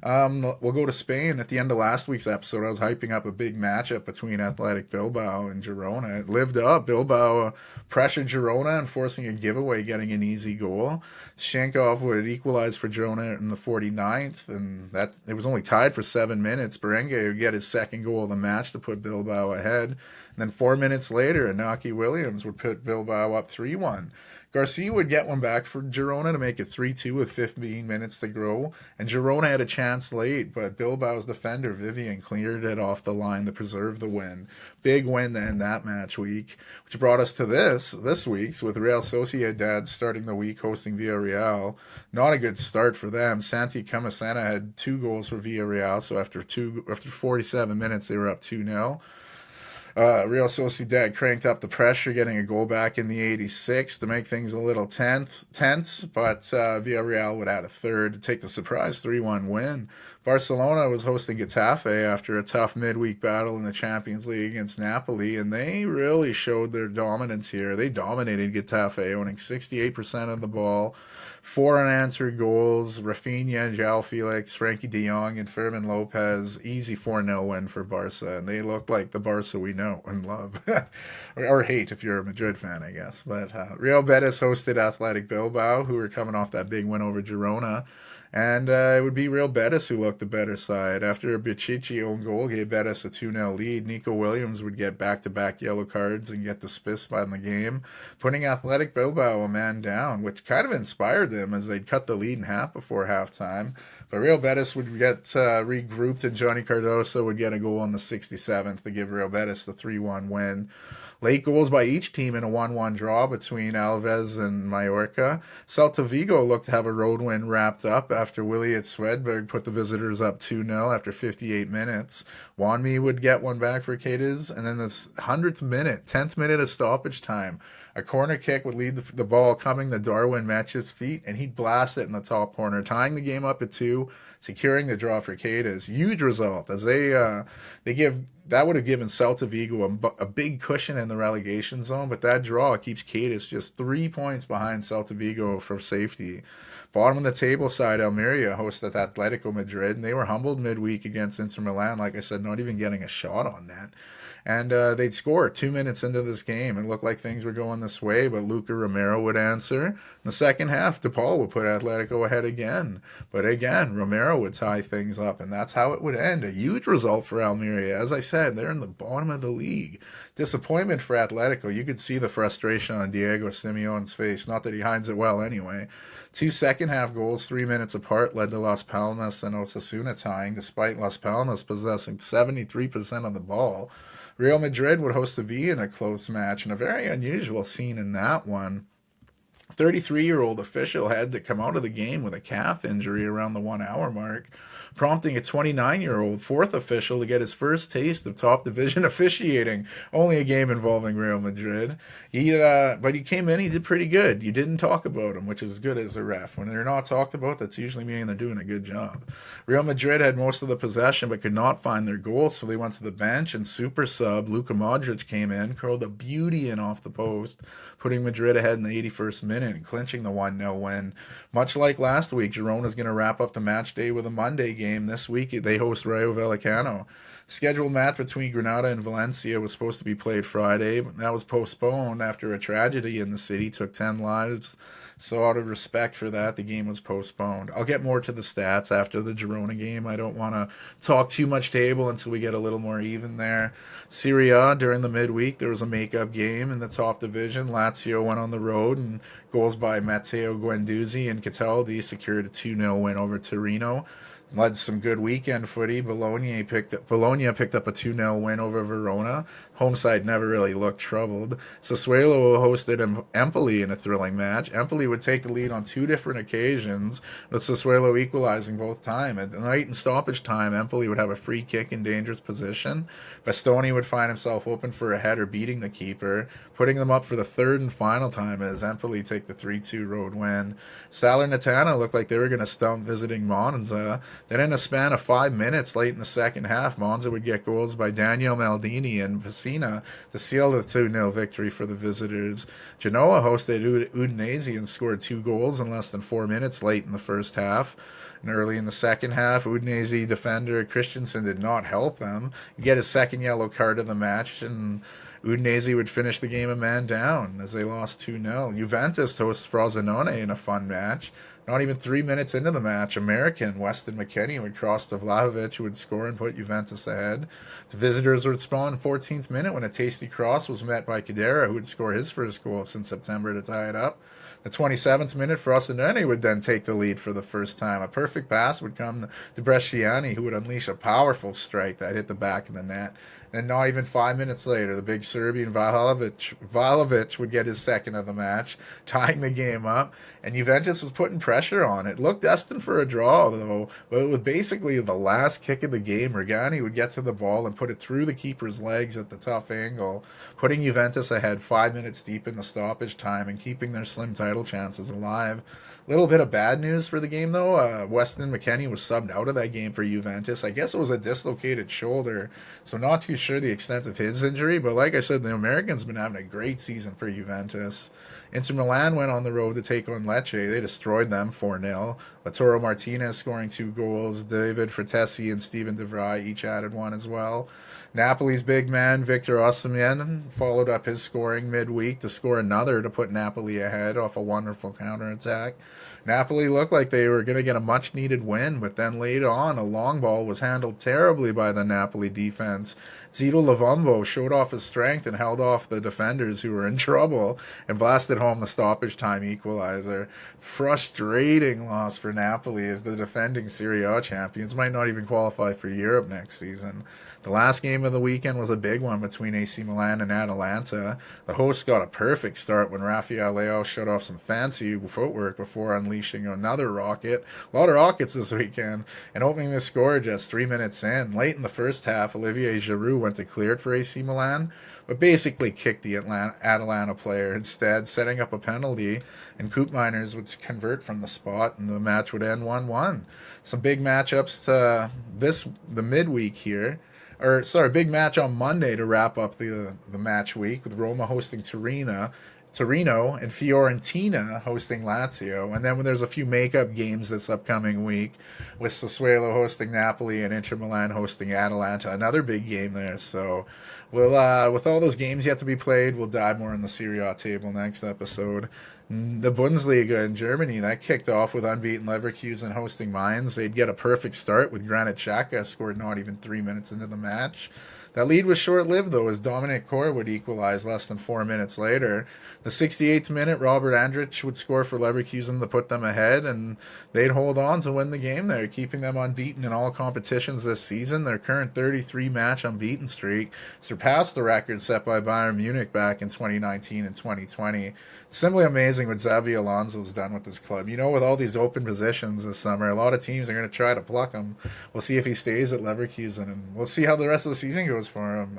We'll go to Spain. At the end of last week's episode, I was hyping up a big matchup between Athletic Bilbao and Girona. It lived up. Bilbao pressured Girona and forcing a giveaway, getting an easy goal. Shankov would equalize for Girona in the 49th, and that it was only tied for 7 minutes. Berenguer would get his second goal of the match to put Bilbao ahead. And then 4 minutes later, Inaki Williams would put Bilbao up 3-1. Garcia would get one back for Girona to make it 3-2 with 15 minutes to go, and Girona had a chance late, but Bilbao's defender Vivian cleared it off the line to preserve the win. Big win to end that match week, which brought us to this week's with Real Sociedad starting the week hosting Villarreal. Not a good start for them. Santi Camisena had 2 goals for Villarreal, so after 47 minutes they were up 2-0. Real Sociedad cranked up the pressure, getting a goal back in the 86th to make things a little tense, but Villarreal would add a third to take the surprise 3-1 win. Barcelona was hosting Getafe after a tough midweek battle in the Champions League against Napoli, and they really showed their dominance here. They dominated Getafe, owning 68% of the ball, four unanswered goals. Rafinha, João Felix, Frankie de Jong, and Fermin Lopez. Easy 4-0 win for Barca, and they look like the Barca we know and love. or hate if you're a Madrid fan, I guess. But Real Betis hosted Athletic Bilbao, who were coming off that big win over Girona. And it would be Real Betis who looked the better side. After a Bichichi own goal gave Betis a 2-0 lead, Nico Williams would get back-to-back yellow cards and get dismissed by the game, putting Athletic Bilbao a man down, which kind of inspired them as they'd cut the lead in half before halftime. But Real Betis would get regrouped, and Johnny Cardoso would get a goal on the 67th to give Real Betis the 3-1 win. Late goals by each team in a 1-1 draw between Alves and Mallorca. Celta Vigo looked to have a road win wrapped up after Willy at Swedberg put the visitors up 2-0 after 58 minutes. Wanmi would get one back for Cadiz, and then the 100th minute, 10th minute of stoppage time, a corner kick would lead the ball coming to Darwin Metch's feet, and he'd blast it in the top corner, tying the game up at 2, securing the draw for Cadiz. Huge result, as that would have given Celta Vigo a big cushion in the relegation zone, but that draw keeps Cadiz just 3 points behind Celta Vigo for safety. Bottom of the table side, Almeria hosted Atletico Madrid, and they were humbled midweek against Inter Milan, like I said, not even getting a shot on that. And they'd score 2 minutes into this game. It looked like things were going this way, but Luca Romero would answer. In the second half, DePaul would put Atletico ahead again. But again, Romero would tie things up, and that's how it would end. A huge result for Almeria. As I said, they're in the bottom of the league. Disappointment for Atletico. You could see the frustration on Diego Simeone's face. Not that he hides it well anyway. 2 second-half goals, 3 minutes apart, led to Las Palmas and Osasuna tying, despite Las Palmas possessing 73% of the ball. Real Madrid would host Sevilla in a close match, and a very unusual scene in that one. 33-year-old official had to come out of the game with a calf injury around the 1 hour mark, prompting a 29-year-old fourth official to get his first taste of top division officiating. Only a game involving Real Madrid. But he came in, he did pretty good. You didn't talk about him, which is good as a ref. When they're not talked about, that's usually meaning they're doing a good job. Real Madrid had most of the possession but could not find their goal, so they went to the bench, and super sub Luka Modric came in, curled a beauty in off the post, putting Madrid ahead in the 81st minute and clinching the 1-0 win. Much like last week, Girona's going to wrap up the match day with a Monday game. This week they host Rayo Vallecano. The scheduled match between Granada and Valencia was supposed to be played Friday, but that was postponed after a tragedy in the city took 10 lives. So out of respect for that, the game was postponed. I'll get more to the stats after the Girona game. I don't want to talk too much table until we get a little more even there. Serie A, during the midweek, there was a makeup game in the top division. Lazio went on the road, and goals by Matteo Guendouzi and Cataldi secured a 2-0 win over Torino. Led some good weekend footy. Bologna picked up a 2-0 win over Verona. Home side never really looked troubled. Sassuolo hosted Empoli in a thrilling match. Empoli would take the lead on 2 different occasions, with Sassuolo equalizing both times. At the night in stoppage time, Empoli would have a free kick in dangerous position. Bastoni would find himself open for a header, beating the keeper, putting them up for the third and final time as Empoli take the 3-2 road win. Salernitana looked like they were going to stump visiting Monza. Then in a span of 5 minutes late in the second half, Monza would get goals by Daniel Maldini and Pessina to seal the 2-0 victory for the visitors. Genoa hosted Udinese and scored 2 goals in less than 4 minutes late in the first half. And early in the second half, Udinese defender Christensen did not help them. He'd get his second yellow card of the match, and Udinese would finish the game a man down as they lost 2-0. Juventus hosts Frosinone in a fun match. Not even 3 minutes into the match, American Weston McKennie would cross to Vlahovic, who would score and put Juventus ahead. The visitors would spawn in 14th minute when a tasty cross was met by Cadera, who would score his first goal since September to tie it up. The 27th minute, Frosinone would then take the lead for the first time. A perfect pass would come to Bresciani, who would unleash a powerful strike that hit the back of the net. And not even 5 minutes later, the big Serbian Vlahovic would get his second of the match, tying the game up. And Juventus was putting pressure on. It looked destined for a draw, though, but it was basically the last kick of the game. Regani would get to the ball and put it through the keeper's legs at the tough angle, putting Juventus ahead 5 minutes deep in the stoppage time and keeping their slim title chances alive. Little bit of bad news for the game, though. Weston McKennie was subbed out of that game for Juventus. I guess it was a dislocated shoulder, so not too sure the extent of his injury. But like I said, the Americans been having a great season for Juventus. Inter Milan went on the road to take on Lecce. They destroyed them 4-0. Lautaro Martinez scoring 2 goals. David Fratesi and Steven De Vrij each added 1 as well. Napoli's big man, Victor Osimhen, followed up his scoring midweek to score another to put Napoli ahead off a wonderful counterattack. Napoli looked like they were going to get a much-needed win, but then later on, a long ball was handled terribly by the Napoli defense. Zito Lavombo showed off his strength and held off the defenders who were in trouble and blasted home the stoppage time equalizer. Frustrating loss for Napoli as the defending Serie A champions might not even qualify for Europe next season. The last game of the weekend was a big one between AC Milan and Atalanta. The hosts got a perfect start when Rafael Leao showed off some fancy footwork before unleashing another rocket. A lot of rockets this weekend, and opening the score just 3 minutes in. Late in the first half, Olivier Giroud went to clear it for AC Milan, but basically kicked the Atalanta player instead, setting up a penalty, and Koopmeiners would convert from the spot, and the match would end 1-1. Some big matchups the midweek here. Big match on Monday to wrap up the match week with Roma hosting Torino and Fiorentina hosting Lazio. And then when there's a few makeup games this upcoming week with Sassuolo hosting Napoli and Inter Milan hosting Atalanta, another big game there. So we'll with all those games yet to be played, we'll dive more in the Serie A table next episode. The Bundesliga in Germany, that kicked off with unbeaten Leverkusen hosting Mainz. They'd get a perfect start with Granit Xhaka scored not even 3 minutes into the match. That lead was short-lived, though, as Dominic Kor would equalize less than 4 minutes later. The 68th minute, Robert Andrich would score for Leverkusen to put them ahead, and they'd hold on to win the game there, keeping them unbeaten in all competitions this season. Their current 33-match unbeaten streak surpassed the record set by Bayern Munich back in 2019 and 2020. It's simply amazing what Xabi Alonso's done with this club. You know, with all these open positions this summer, a lot of teams are going to try to pluck him. We'll see if he stays at Leverkusen, and we'll see how the rest of the season goes for him.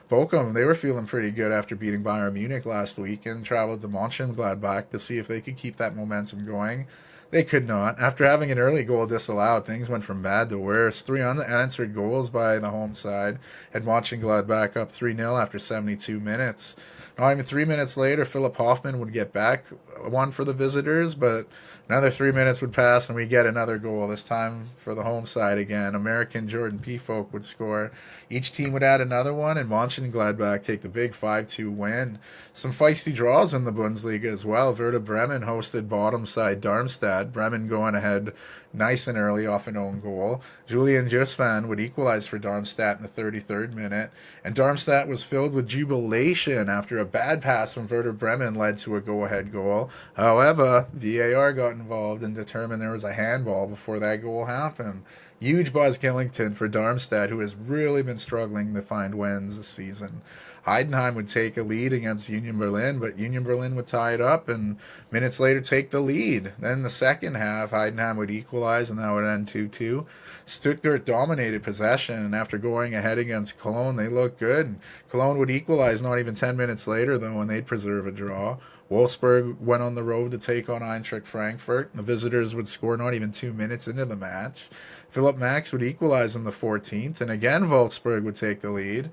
Bochum, they were feeling pretty good after beating Bayern Munich last week and traveled to Mönchengladbach to see if they could keep that momentum going. They could not. After having an early goal disallowed, things went from bad to worse. 3 unanswered goals by the home side had Mönchengladbach up 3-0 after 72 minutes. Not even 3 minutes later, Philip Hoffman would get back one for the visitors, but another 3 minutes would pass and we get another goal, this time for the home side again. American Jordan Pefok would score. Each team would add another one, and Mönchengladbach take the big 5-2 win. Some feisty draws in the Bundesliga as well. Werder Bremen hosted bottom side Darmstadt. Bremen going ahead nice and early off an own goal. Julian Jusvan would equalize for Darmstadt in the 33rd minute, and Darmstadt was filled with jubilation after a bad pass from Werder Bremen led to a go-ahead goal. However, VAR got involved and determined there was a handball before that goal happened. Huge Buzz Killington for Darmstadt, who has really been struggling to find wins this season. Heidenheim would take a lead against Union Berlin, but Union Berlin would tie it up and minutes later take the lead. Then in the second half, Heidenheim would equalize and that would end 2-2. Stuttgart dominated possession, and after going ahead against Cologne, they looked good. Cologne would equalize not even 10 minutes later, though, and they'd preserve a draw. Wolfsburg went on the road to take on Eintracht Frankfurt. The visitors would score not even 2 minutes into the match. Philip Max would equalize in the 14th, and again Wolfsburg would take the lead.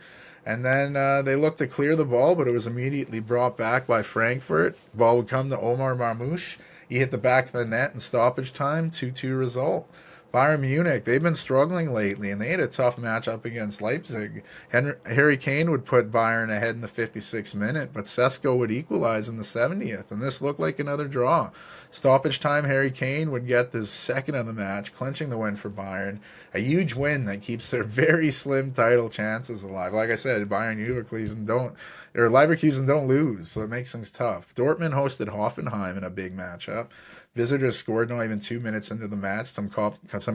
And then they looked to clear the ball, but it was immediately brought back by Frankfurt. The ball would come to Omar Marmoush. He hit the back of the net in stoppage time, 2-2 result. Bayern Munich, they've been struggling lately, and they had a tough matchup against Leipzig. Harry Kane would put Bayern ahead in the 56th minute, but Sesko would equalize in the 70th, and this looked like another draw. Stoppage time, Harry Kane would get the second of the match, clinching the win for Bayern. A huge win that keeps their very slim title chances alive. Like I said, Leverkusen don't lose, so it makes things tough. Dortmund hosted Hoffenheim in a big matchup. Visitors scored not even 2 minutes into the match. Some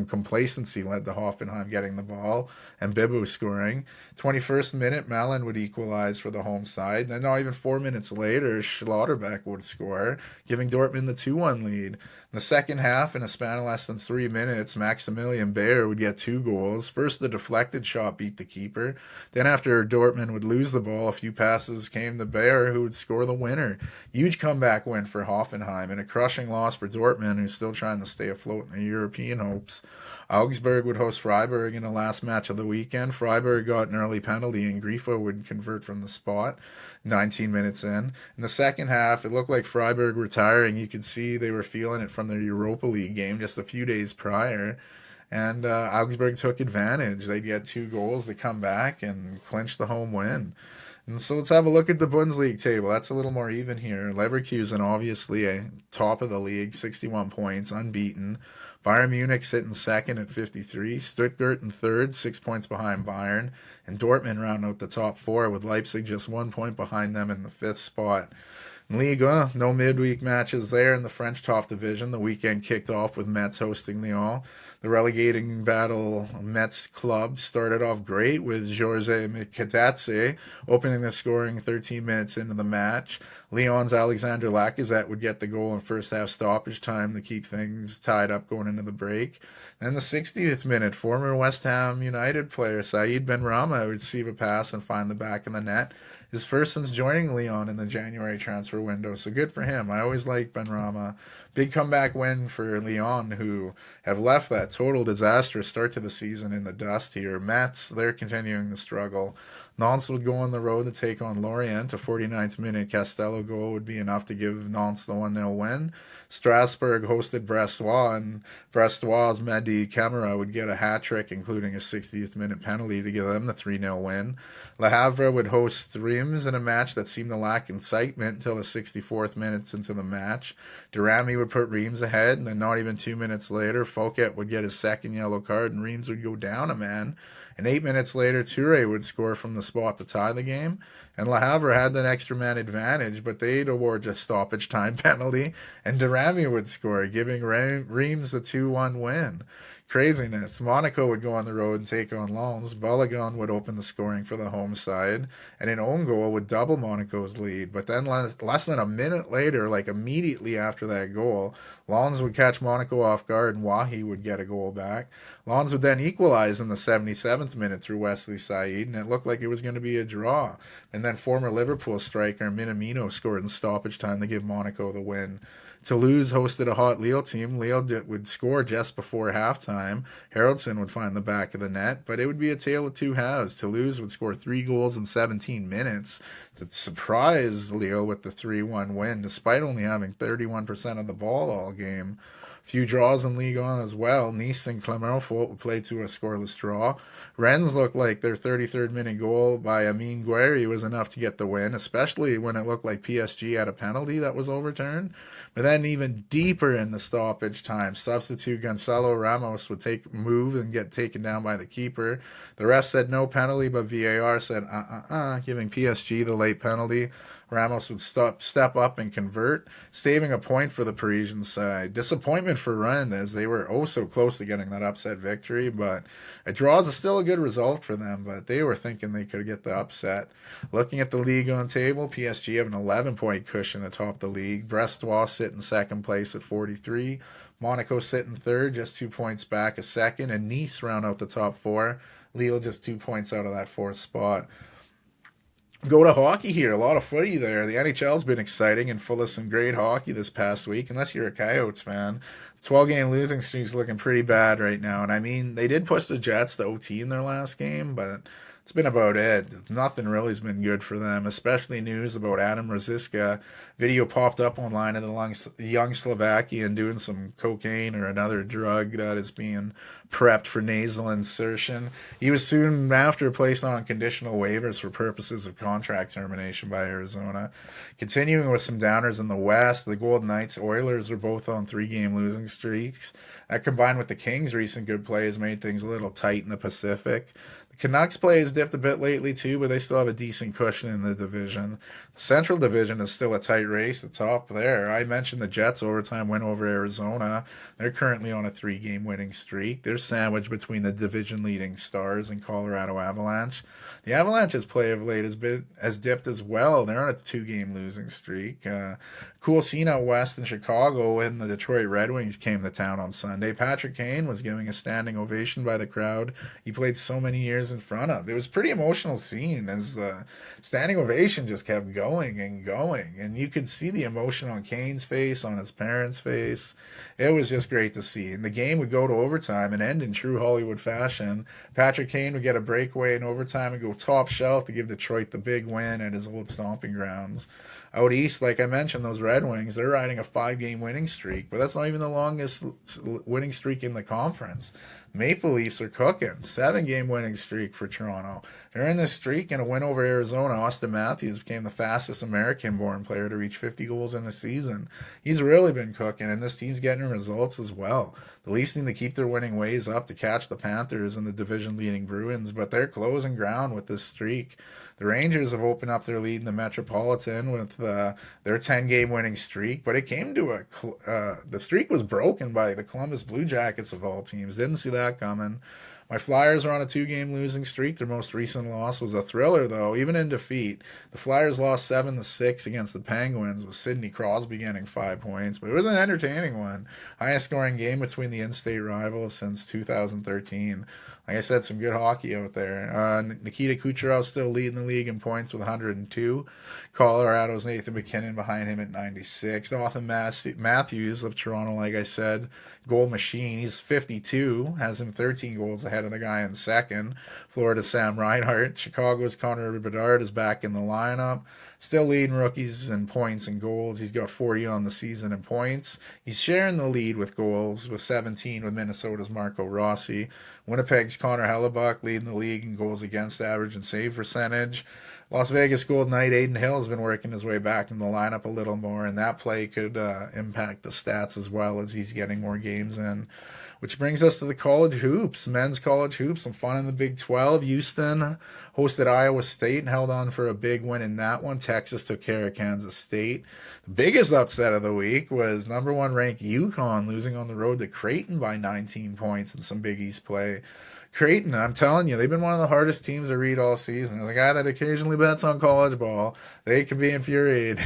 complacency led to Hoffenheim getting the ball and Bibu scoring. 21st minute, Malin would equalize for the home side. Then not even 4 minutes later, Schlotterbeck would score, giving Dortmund the 2-1 lead. In the second half, in a span of less than 3 minutes, Maximilian Bayer would get 2 goals. First, the deflected shot beat the keeper. Then, after Dortmund would lose the ball, a few passes came to Bayer, who would score the winner. Huge comeback win for Hoffenheim and a crushing loss for Dortmund, who's still trying to stay afloat in their European hopes. Augsburg would host Freiburg in the last match of the weekend. Freiburg got an early penalty, and Grifo would convert from the spot 19 minutes in. In the second half, it looked like Freiburg were tiring. You could see they were feeling it from their Europa League game just a few days prior. And Augsburg took advantage. They'd get 2 goals to come back and clinch the home win. And so let's have a look at the Bundesliga table. That's a little more even here. Leverkusen, obviously, a top of the league, 61 points, unbeaten. Bayern Munich sitting second at 53. Stuttgart in third, 6 points behind Bayern. And Dortmund round out the top 4 with Leipzig just 1 point behind them in the 5th spot. In Liga, no midweek matches there in the French top division. The weekend kicked off with Metz hosting Lyon. The relegating battle Metz club started off great with Georges Mikatatse opening the scoring 13 minutes into the match. Lyon's Alexander Lacazette would get the goal in first half stoppage time to keep things tied up going into the break. Then the 60th minute, former West Ham United player Said Benrahma would receive a pass and find the back of the net. His first since joining Lyon in the January transfer window, so good for him. I always like Benrahma. Big comeback win for Lyon, who have left that total disastrous start to the season in the dust here. Metz, they're continuing to struggle. Nantes would go on the road to take on Lorient. A 49th minute Castello goal would be enough to give Nantes the 1-0 win. Strasbourg hosted Brestois, and Brestois' Mehdi Camara would get a hat-trick, including a 60th minute penalty to give them the 3-0 win. Le Havre would host Reims in a match that seemed to lack excitement until the 64th minutes into the match. Durami would put Reims ahead, and then not even 2 minutes later, Fouquet would get his second yellow card, and Reims would go down a man. And 8 minutes later, Toure would score from the spot to tie the game. And Le Havre had that extra man advantage, but they'd award a stoppage time penalty, and Durami would score, giving Reims the 2-1 win. Craziness. Monaco would go on the road and take on Lens. Balogun would open the scoring for the home side, and an own goal would double Monaco's lead. But then less than a minute later, like immediately after that goal, Lens would catch Monaco off guard, and Wahi would get a goal back. Lens would then equalize in the 77th minute through Wesley Said, and it looked like it was going to be a draw. And then former Liverpool striker Minamino scored in stoppage time to give Monaco the win. Toulouse hosted a hot Lille team. Lille would score just before halftime. Haraldson would find the back of the net, but it would be a tale of two halves. Toulouse would score 3 goals in 17 minutes to surprise Lille with the 3-1 win, despite only having 31% of the ball all game. Few draws in Ligue 1 as well. Nice and Clermont-Foot would play to a scoreless draw. Rennes looked like their 33rd minute goal by Amine Gouiri was enough to get the win, especially when it looked like PSG had a penalty that was overturned. But then even deeper in the stoppage time, substitute Gonzalo Ramos would move and get taken down by the keeper. The ref said no penalty, but VAR said giving PSG the late penalty. Ramos would step up and convert, saving a point for the Parisian side. Disappointment for Rennes, as they were oh so close to getting that upset victory, but a draw is still a good result for them, but they were thinking they could get the upset. Looking at the league on table, PSG have an 11-point cushion atop the league. Brestois sit in second place at 43. Monaco sit in third, just 2 points back a second, and Nice round out the top 4. Lille just 2 points out of that 4th spot. Go to hockey here. A lot of footy there. The NHL's been exciting and full of some great hockey this past week, unless you're a Coyotes fan. The 12-game losing streak's looking pretty bad right now. And I mean, they did push the Jets to OT in their last game, but it's been about it. Nothing really has been good for them, especially news about Adam Rosiska. Video popped up online of the young Slovakian doing some cocaine or another drug that is being prepped for nasal insertion. He was soon after placed on conditional waivers for purposes of contract termination by Arizona. Continuing with some downers in the West, the Golden Knights Oilers are both on 3-game losing streaks. That combined with the Kings' recent good play has made things a little tight in the Pacific. Canucks play has dipped a bit lately too, but they still have a decent cushion in the division. The Central Division is still a tight race. The top there, I mentioned the Jets overtime win over Arizona. They're currently on a 3-game winning streak. They're sandwiched between the division leading Stars and Colorado Avalanche. The Avalanche's play of late has dipped as well. They're on a 2-game losing streak. Cool scene out west in Chicago when the Detroit Red Wings came to town on Sunday. Patrick Kane was giving a standing ovation by the crowd he played so many years in front of. It was a pretty emotional scene as the standing ovation just kept going and going. And you could see the emotion on Kane's face, on his parents' face. It was just great to see. And the game would go to overtime and end in true Hollywood fashion. Patrick Kane would get a breakaway in overtime and go top shelf to give Detroit the big win at his old stomping grounds. Out east, like I mentioned, those Red Wings, they're riding a 5-game winning streak, but that's not even the longest winning streak in the conference. Maple Leafs are cooking. 7-game winning streak for Toronto. During this streak, in a win over Arizona, Austin Matthews became the fastest American-born player to reach 50 goals in a season. He's really been cooking, and this team's getting results as well. The Leafs need to keep their winning ways up to catch the Panthers and the division-leading Bruins, but they're closing ground with this streak. The Rangers have opened up their lead in the Metropolitan with their 10-game winning streak, but it came to the streak was broken by the Columbus Blue Jackets of all teams. Didn't see that coming. My Flyers are on a 2-game losing streak. Their most recent loss was a thriller, though. Even in defeat, the Flyers lost 7-6 against the Penguins, with Sidney Crosby getting 5 points. But it was an entertaining one. Highest scoring game between the in-state rivals since 2013. Like I said, some good hockey out there. Nikita Kucherov still leading the league in points with 102. Colorado's Nathan MacKinnon behind him at 96. Austin Matthews of Toronto, like I said, goal machine. He's 52, has him 13 goals ahead of the guy in second. Florida's Sam Reinhart. Chicago's Connor Bedard is back in the lineup. Still leading rookies in points and goals. He's got 40 on the season in points. He's sharing the lead with goals with 17 with Minnesota's Marco Rossi. Winnipeg's Connor Hellebuck leading the league in goals against average and save percentage. Las Vegas Golden Knight Aiden Hill has been working his way back in the lineup a little more, and that play could impact the stats as well as he's getting more games in. Which brings us to the college hoops, men's college hoops. Some fun in the Big 12. Houston hosted Iowa State and held on for a big win in that one. Texas took care of Kansas State. The biggest upset of the week was number 1 ranked UConn losing on the road to Creighton by 19 points in some Big East play. Creighton, I'm telling you, they've been one of the hardest teams to read all season. As a guy that occasionally bets on college ball, they can be infuriating.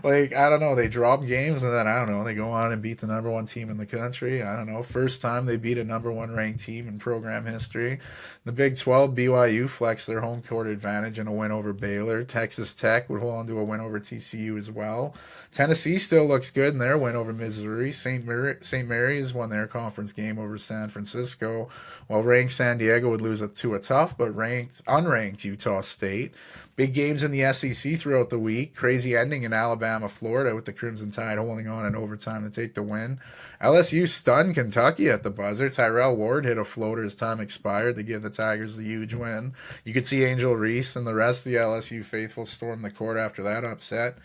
Like, I don't know, they drop games and then, I don't know, they go on and beat the number 1 team in the country. I don't know, first time they beat a number 1 ranked team in program history. The Big 12, BYU flexed their home court advantage in a win over Baylor. Texas Tech would hold on to a win over TCU as well. Tennessee still looks good in their win over Missouri. St. Mary's won their conference game over San Francisco, while ranked San Diego would lose to a tough but unranked Utah State. Big games in the SEC throughout the week. Crazy ending in Alabama, Florida, with the Crimson Tide holding on in overtime to take the win. LSU stunned Kentucky at the buzzer. Tyrell Ward hit a floater as time expired to give the Tigers the huge win. You could see Angel Reese and the rest of the LSU faithful storm the court after that upset.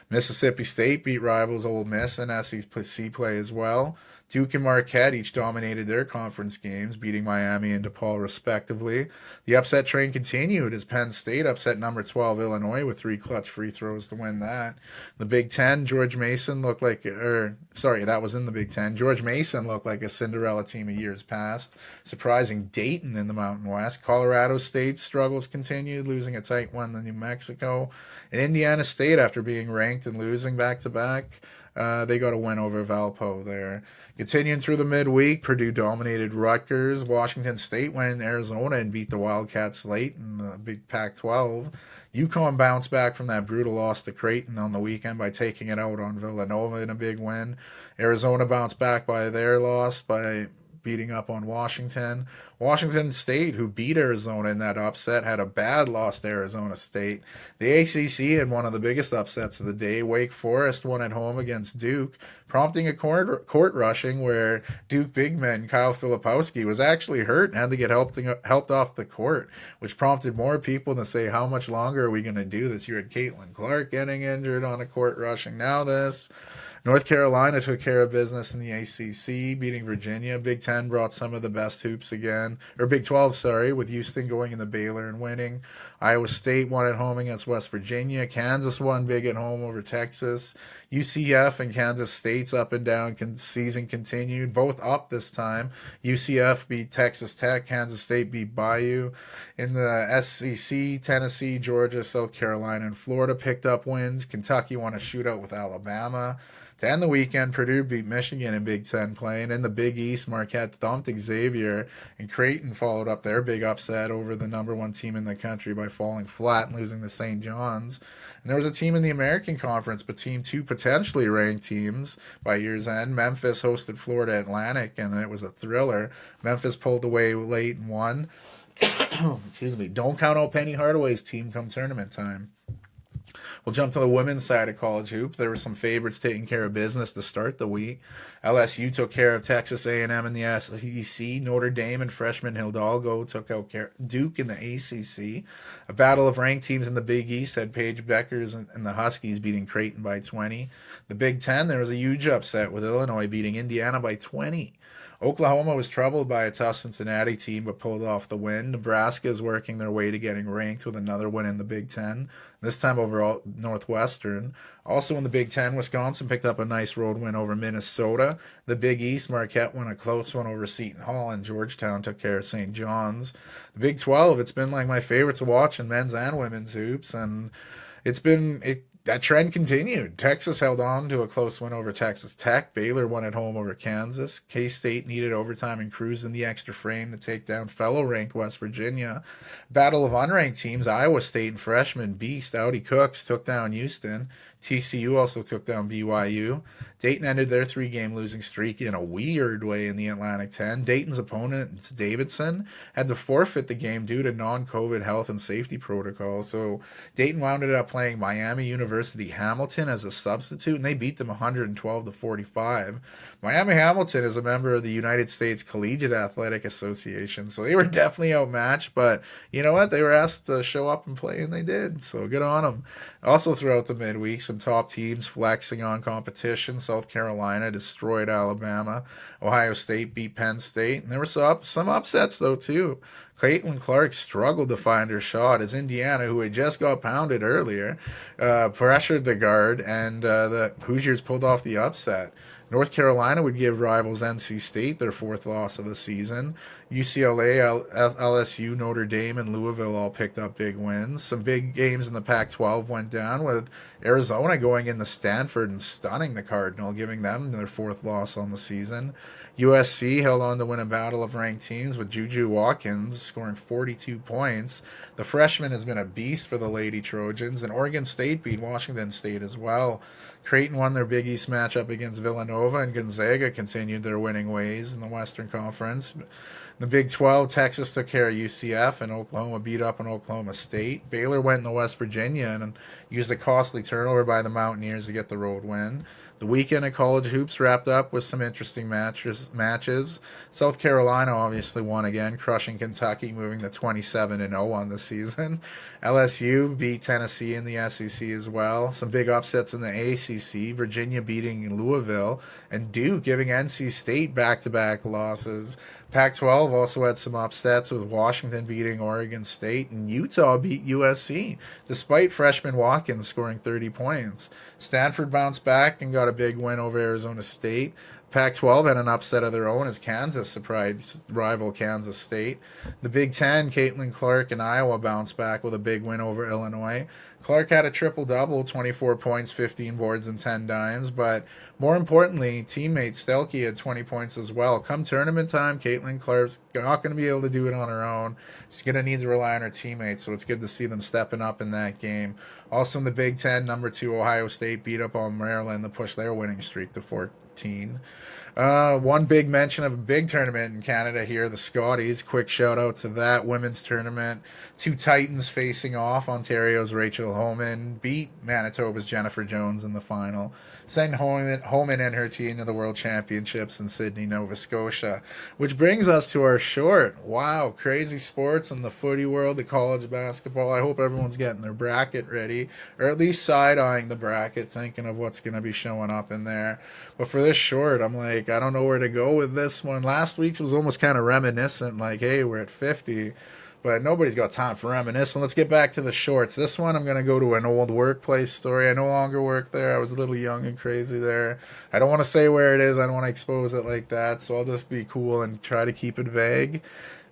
Mississippi State beat rivals Ole Miss in SEC play as well. Duke and Marquette each dominated their conference games, beating Miami and DePaul respectively. The upset train continued as Penn State upset number 12 Illinois with 3 clutch free throws to win that. The Big Ten, that was in the Big Ten. George Mason looked like a Cinderella team of years past, surprising Dayton in the Mountain West. Colorado State's struggles continued, losing a tight one to New Mexico. And Indiana State, after being ranked and losing back-to-back, they got a win over Valpo there. Continuing through the midweek, Purdue dominated Rutgers. Washington State went in Arizona and beat the Wildcats late in the Big Pac-12. UConn bounced back from that brutal loss to Creighton on the weekend by taking it out on Villanova in a big win. Arizona bounced back by their loss by beating up on Washington. Washington State, who beat Arizona in that upset, had a bad loss to Arizona State. The ACC had one of the biggest upsets of the day. Wake Forest won at home against Duke, prompting a court rushing where Duke big man Kyle Filipowski was actually hurt and had to get helped off the court, which prompted more people to say, how much longer are we going to do this? You had Caitlin Clark getting injured on a court rushing. Now this. North Carolina took care of business in the ACC, beating Virginia. Big Ten brought some of the best hoops again. Big 12, sorry, with Houston going into Baylor and winning. Iowa State won at home against West Virginia. Kansas won big at home over Texas. UCF and Kansas State's up and down season continued, both up this time. UCF beat Texas Tech. Kansas State beat Bayou. In the SEC, Tennessee, Georgia, South Carolina, and Florida picked up wins. Kentucky won a shootout with Alabama. To end the weekend, Purdue beat Michigan in Big Ten play. And in the Big East, Marquette thumped Xavier, and Creighton followed up their big upset over the number one team in the country by falling flat and losing to St. John's. And there was a team in the American Conference between two potentially ranked teams by year's end. Memphis hosted Florida Atlantic, and it was a thriller. Memphis pulled away late and won. Excuse me. Don't count out Penny Hardaway's team come tournament time. We'll jump to the women's side of college hoop. There were some favorites taking care of business to start the week. LSU took care of Texas A&M in the SEC. Notre Dame and freshman Hidalgo took out Duke in the ACC. A battle of ranked teams in the Big East had Paige Beckers and the Huskies beating Creighton by 20. The Big Ten, there was a huge upset with Illinois beating Indiana by 20. Oklahoma was troubled by a tough Cincinnati team but pulled off the win. Nebraska is working their way to getting ranked with another win in the Big Ten, this time over Northwestern. Also in the Big Ten, Wisconsin picked up a nice road win over Minnesota. The Big East, Marquette won a close one over Seton Hall, and Georgetown took care of St. John's. The Big 12, it's been like my favorite to watch in men's and women's hoops, and that trend continued. Texas held on to a close win over Texas Tech. Baylor won at home over Kansas. K-State needed overtime and cruised in the extra frame to take down fellow-ranked West Virginia. Battle of unranked teams, Iowa State and freshman beast Audi Cooks took down Houston. TCU also took down BYU. Dayton ended their three-game losing streak in a weird way in the Atlantic 10. Dayton's opponent, Davidson, had to forfeit the game due to non-COVID health and safety protocols. So Dayton wound up playing Miami University Hamilton as a substitute, and they beat them 112-45. Miami Hamilton is a member of the United States Collegiate Athletic Association, so they were definitely outmatched, but you know what? They were asked to show up and play, and they did, so good on them. Also throughout the midweek, some top teams flexing on competition. South Carolina destroyed Alabama. Ohio State beat Penn State, and there were some upsets, though, too. Caitlin Clark struggled to find her shot as Indiana, who had just got pounded earlier, pressured the guard, and the Hoosiers pulled off the upset. North Carolina would give rivals NC State their fourth loss of the season. UCLA, LSU, Notre Dame, and Louisville all picked up big wins. Some big games in the Pac-12 went down, with Arizona going into Stanford and stunning the Cardinal, giving them their fourth loss on the season. USC held on to win a battle of ranked teams with Juju Watkins scoring 42 points. The freshman has been a beast for the Lady Trojans, and Oregon State beat Washington State as well. Creighton won their Big East matchup against Villanova, and Gonzaga continued their winning ways in the Western Conference. The Big 12, Texas took care of UCF, and Oklahoma beat up on Oklahoma State. Baylor went into West Virginia and used a costly turnover by the Mountaineers to get the road win. The weekend of college hoops wrapped up with some interesting matches. South Carolina obviously won again, crushing Kentucky, moving to 27-0 on the season. LSU beat Tennessee in the SEC as well. Some big upsets in the ACC, Virginia beating Louisville, and Duke giving NC State back-to-back losses. Pac-12 also had some upsets, with Washington beating Oregon State, and Utah beat USC, despite freshman Watkins scoring 30 points. Stanford bounced back and got a big win over Arizona State. Pac-12 had an upset of their own as Kansas surprised rival Kansas State. The Big Ten, Caitlin Clark and Iowa bounced back with a big win over Illinois. Clark had a triple-double, 24 points, 15 boards, and 10 dimes, but more importantly, teammate Stelke had 20 points as well. Come tournament time, Caitlin Clark's not going to be able to do it on her own. She's going to need to rely on her teammates, so it's good to see them stepping up in that game. Also in the Big Ten, number 2 Ohio State beat up on Maryland to push their winning streak to 14. One big mention of a big tournament in Canada here, the Scotties. Quick shout out to that women's tournament. 2 Titans facing off. Ontario's Rachel Homan beat Manitoba's Jennifer Jones in the final, sending Homan and her team to the World Championships in Sydney, Nova Scotia. Which brings us to our short. Wow, crazy sports in the footy world, the college basketball. I hope everyone's getting their bracket ready, or at least side-eyeing the bracket, thinking of what's going to be showing up in there. But for this short, I'm like, like, I don't know where to go with this one. Last week's was almost kind of reminiscent, like, hey, we're at 50. But nobody's got time for reminiscing. Let's get back to the shorts. This one, I'm going to go to an old workplace story. I no longer work there. I was a little young and crazy there. I don't want to say where it is. I don't want to expose it like that. So I'll just be cool and try to keep it vague.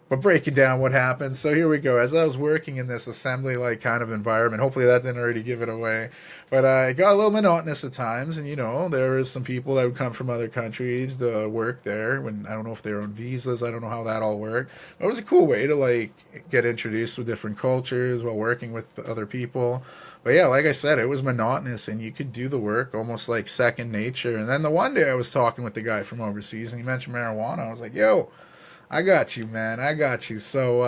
But breaking down what happened. So here we go. As I was working in this assembly like kind of environment, hopefully that didn't already give it away. But it got a little monotonous at times, and there was some people that would come from other countries to work there. When I don't know if they were on visas, I don't know how that all worked. But it was a cool way to like get introduced with different cultures while working with other people. But yeah, like I said, it was monotonous, and you could do the work almost like second nature. And then the one day I was talking with the guy from overseas, and he mentioned marijuana. I was like, yo, I got you, man. I got you. So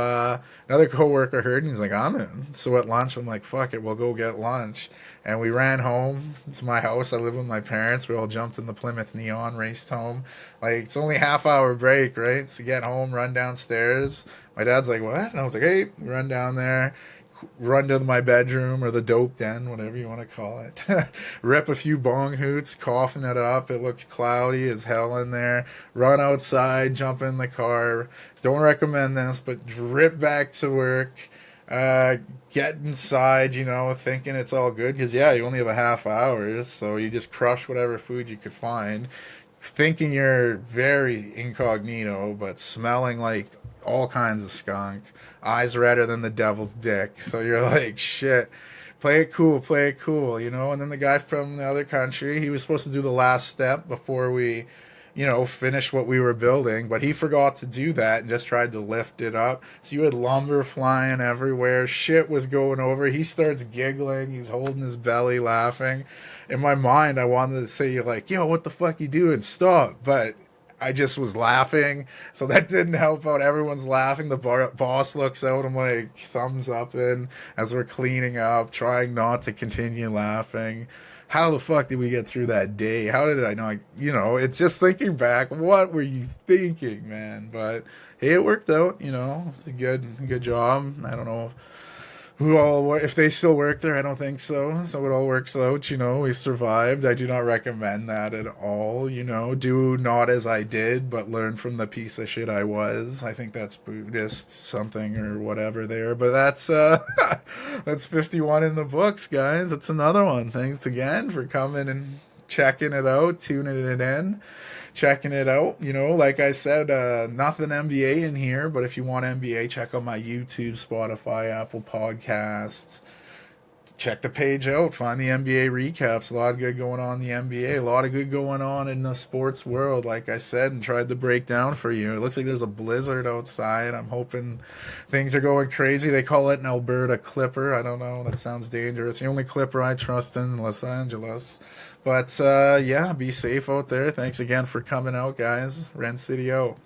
another coworker heard, and he's like, I'm in. So at lunch, I'm like, fuck it, we'll go get lunch. And we ran home to my house. I live with my parents. We all jumped in the Plymouth Neon, raced home. Like, it's only a half-hour break, right? So get home, run downstairs. My dad's like, what? And I was like, hey, run down there. Run to my bedroom or the dope den, whatever you want to call it. Rip a few bong hoots, coughing it up. It looked cloudy as hell in there. Run outside, jump in the car. Don't recommend this, but drip back to work. Get inside, thinking it's all good. Because, yeah, you only have a half hour, so you just crush whatever food you could find. Thinking you're very incognito, but smelling like all kinds of skunk. Eyes redder than the devil's dick. So you're like, shit, play it cool, And then the guy from the other country, he was supposed to do the last step before we, finish what we were building, but he forgot to do that and just tried to lift it up. So you had lumber flying everywhere. Shit was going over. He starts giggling. He's holding his belly, laughing. In my mind, I wanted to say, like, yo, what the fuck you doing? Stop. But I just was laughing, so that didn't help out. Everyone's laughing. The boss looks out. I'm like, thumbs up in as we're cleaning up, trying not to continue laughing. How the fuck did we get through that day? How did I not, it's just thinking back, what were you thinking, man? But hey, it worked out, it's a good job. I don't know if they still work there. I don't think so. So it all works out, we survived. I do not recommend that at all, do not as I did, but learn from the piece of shit I was. I think that's Buddhist something or whatever there, but that's that's 51 in the books, guys. That's another one. Thanks again for coming and checking it out, tuning it in, checking it out. Like I said, nothing NBA in here, but if you want NBA, check out my YouTube, Spotify, Apple Podcasts. Check the page out, find the NBA recaps. A lot of good going on in the NBA, a lot of good going on in the sports world, like I said, and tried to break down for you. It looks like there's a blizzard outside. I'm hoping things are going crazy. They call it an Alberta Clipper. I don't know, that sounds dangerous. The only Clipper I trust in Los Angeles. But yeah, be safe out there. Thanks again for coming out, guys. Rencity out.